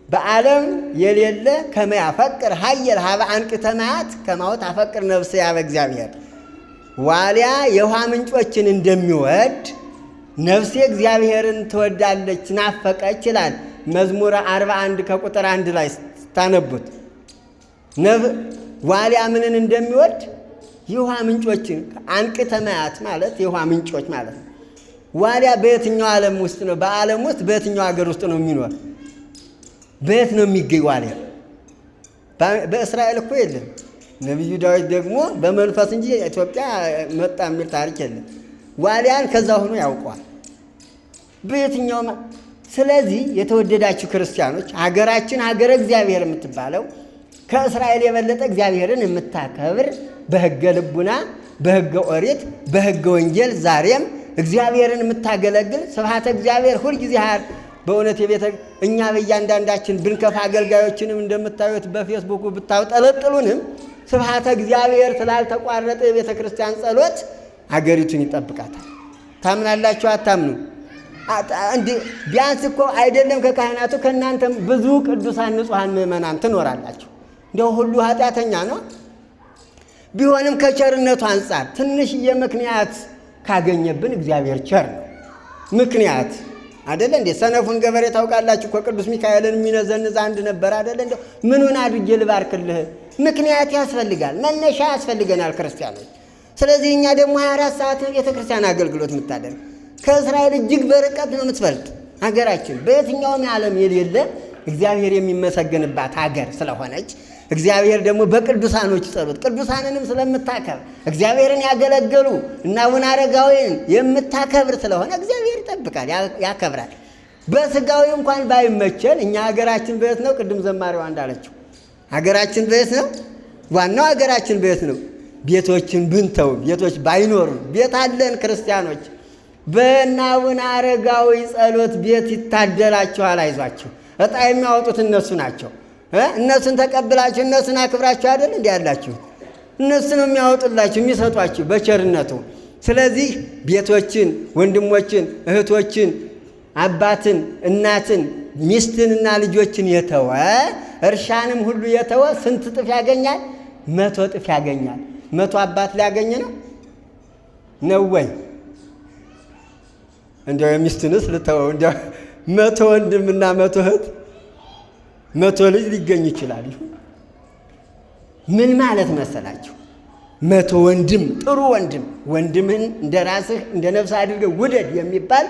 በዓለም የሌለ ከመያፈቅር ሀየል ሀበ አንቅተ ማያት ከማወት አፈቅር ነፍስ ያበ እግዚአብሔር ዋሊያ የውሃ ምንጮችን እንደሚወድ ነፍሴ እግዚአብሔርን ትወዳለች ናፈቀች ይላል መዝሙር 41 ከቁጥር 1 ላይ ታነቡት። ዋሊያ ምንን እንደሚወድ የውሃ ምንጮችን አንቅተ ማያት ማለት የውሃ ምንጮች ማለት ነው። ዋሊያ በየትኛው ዓለም ውስጥ ነው? በዓለም ውስጥ በየትኛው ሀገር ውስጥ ነው የሚኖር? በየት ነው የሚገኝ ዋሊያ? በእስራኤል እኮ የለም። ነቢዩ ዳዊት ደግሞ በመንፈስ እንጂ ኢትዮጵያ መጣ የሚል ታሪክ የለም። ዋሊያን ከዛ ሆኖ ያውቀዋል በየትኛው። ስለዚህ የተወደዳችሁ ክርስቲያኖች ሀገራችን ሀገረ እግዚአብሔር የምትባለው ከእስራኤል የበለጠ እግዚአብሔርን የምታከብር በሕገ ልቡና፣ በሕገ ኦሪት፣ በሕገ ወንጌል ዛሬም እግዚአብሔርን የምታገለግል ስብሐተ እግዚአብሔር ሁልጊዜ በእውነት እኛ በእያንዳንዳችን ብንከፋ አገልጋዮችንም እንደምታዩት በፌስቡኩ ብታውጠለጥሉንም ስብሐተ እግዚአብሔር ስላልተቋረጠ የቤተ ክርስቲያን ጸሎት አገሪቱን ይጠብቃታል። ታምናላችሁ? አታምኑ? ቢያንስ እኮ አይደለም ከካህናቱ ከእናንተም ብዙ ቅዱሳን ንጹሐን ምእመናን ትኖራላችሁ። እንደው ሁሉ ኃጢአተኛ ነው። ቢሆንም ከቸርነቱ አንጻር ትንሽዬ ምክንያት ካገኘብን እግዚአብሔር ቸር ነው። ምክንያት አይደለ እንዴ? ሰነፉን ገበሬ ታውቃላችሁ እኮ ቅዱስ ሚካኤልን የሚነዘንዝ አንድ ነበር አይደለ? እንደው ምኑን አድርጌ ልባርክልህ? ምክንያት ያስፈልጋል፣ መነሻ ያስፈልገናል ክርስቲያኖች። ስለዚህ እኛ ደግሞ 24 ሰዓት ቤተ ክርስቲያን አገልግሎት የምታደርግ ከእስራኤል እጅግ በርቀት ነው የምትፈልጥ ሀገራችን። በየትኛውም ዓለም የሌለ እግዚአብሔር የሚመሰገንባት ሀገር ስለሆነች እግዚአብሔር ደግሞ በቅዱሳኖች ጸሎት ቅዱሳንንም ስለምታከብር እግዚአብሔርን ያገለገሉ እና አቡነ አረጋዊን የምታከብር ስለሆነ እግዚአብሔር ይጠብቃል፣ ያከብራል። በስጋዊ እንኳን ባይመቸን እኛ ሀገራችን በየት ነው? ቅድም ዘማሪዋ እንዳለችው ሀገራችን በየት ነው? ዋናው ሀገራችን በየት ነው? ቤቶችን ብንተው ቤቶች ባይኖሩ ቤት አለን ክርስቲያኖች። በእነ አቡነ አረጋዊ ጸሎት ቤት ይታደላችኋል። አይዟችሁ፣ ዕጣ የሚያወጡት እነሱ ናቸው። እነሱን ተቀብላችሁ እነሱን አክብራችሁ አይደል እንዲህ ያላችሁ? እነሱ ነው የሚያወጡላችሁ የሚሰጧችሁ በቸርነቱ። ስለዚህ ቤቶችን፣ ወንድሞችን፣ እህቶችን፣ አባትን፣ እናትን፣ ሚስትንና ልጆችን የተወ እርሻንም ሁሉ የተወ ስንት እጥፍ ያገኛል? 100 እጥፍ ያገኛል። 100 አባት ሊያገኝ ነው ወይ? እንደው የሚስትንስ ልተወው። እንደው 100 ወንድምና 100 እህት 100 ልጅ ሊገኝ ይችላል። ምን ማለት መሰላችሁ? 100 ወንድም፣ ጥሩ ወንድም፣ ወንድምህን እንደ ራስህ እንደ ነፍስህ አድርገህ ውደድ የሚባል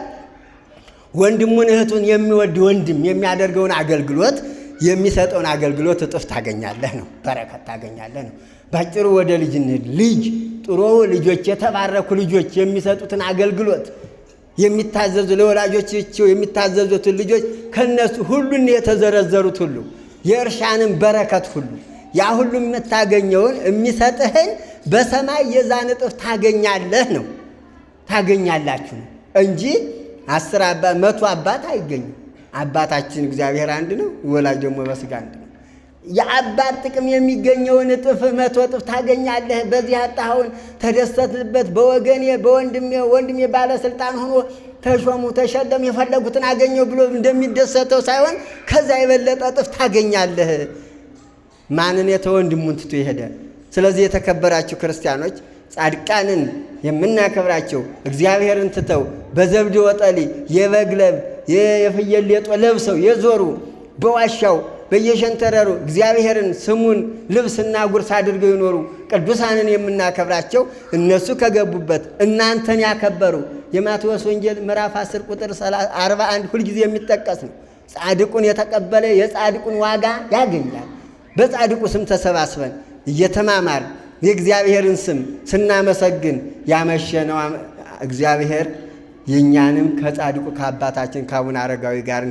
ወንድሙን እህቱን የሚወድ ወንድም የሚያደርገውን አገልግሎት የሚሰጠውን አገልግሎት እጥፍ ታገኛለህ ነው፣ በረከት ታገኛለህ ነው። ባጭሩ ወደ ልጅነት ልጅ ጥሩ ልጆች፣ የተባረኩ ልጆች የሚሰጡትን አገልግሎት የሚታዘዙ ለወላጆቻቸው የሚታዘዙትን ልጆች ከነሱ ሁሉን የተዘረዘሩት ሁሉ የእርሻንም በረከት ሁሉ ያ ሁሉ የምታገኘውን የሚሰጥህን በሰማይ የዛን እጥፍ ታገኛለህ ነው፣ ታገኛላችሁ ነው እንጂ 10 አባት 100 አባት አይገኝም። አባታችን እግዚአብሔር አንድ ነው፣ ወላጅ ደግሞ በስጋ አንድ ነው። የአባት ጥቅም የሚገኘውን እጥፍ 100 እጥፍ ታገኛለህ። በዚህ ያጣኸውን ተደሰትበት። ወንድሜ ባለስልጣን ሆኖ ተሾሙ ተሸለም የፈለጉትን አገኘው ብሎ እንደሚደሰተው ሳይሆን ከዛ የበለጠ እጥፍ ታገኛለህ። ማንን የተወንድሙን ትቶ ይሄደ። ስለዚህ የተከበራችሁ ክርስቲያኖች ጻድቃንን የምናከብራቸው እግዚአብሔርን ትተው በዘብድ ወጠሊ የበግ ለብ የፍየል ሌጦ ለብሰው የዞሩ በዋሻው በየሸንተረሩ እግዚአብሔርን ስሙን ልብስና ጉርስ አድርገው ይኖሩ ቅዱሳንን የምናከብራቸው እነሱ ከገቡበት እናንተን ያከበሩ የማቴዎስ ወንጌል ምዕራፍ 10 ቁጥር 41 ሁልጊዜ የሚጠቀስ ነው። ጻድቁን የተቀበለ የጻድቁን ዋጋ ያገኛል። በጻድቁ ስም ተሰባስበን እየተማማር የእግዚአብሔርን ስም ስናመሰግን ያመሸነው እግዚአብሔር የኛንም ከጻድቁ ከአባታችን ከአቡነ አረጋዊ ጋር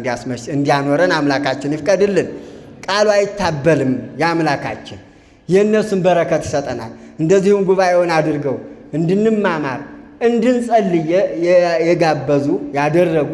እንዲያኖረን አምላካችን ይፍቀድልን። ቃሉ አይታበልም። የአምላካችን የእነሱን በረከት ይሰጠናል። እንደዚሁም ጉባኤውን አድርገው እንድንማማር እንድንጸልይ የጋበዙ ያደረጉ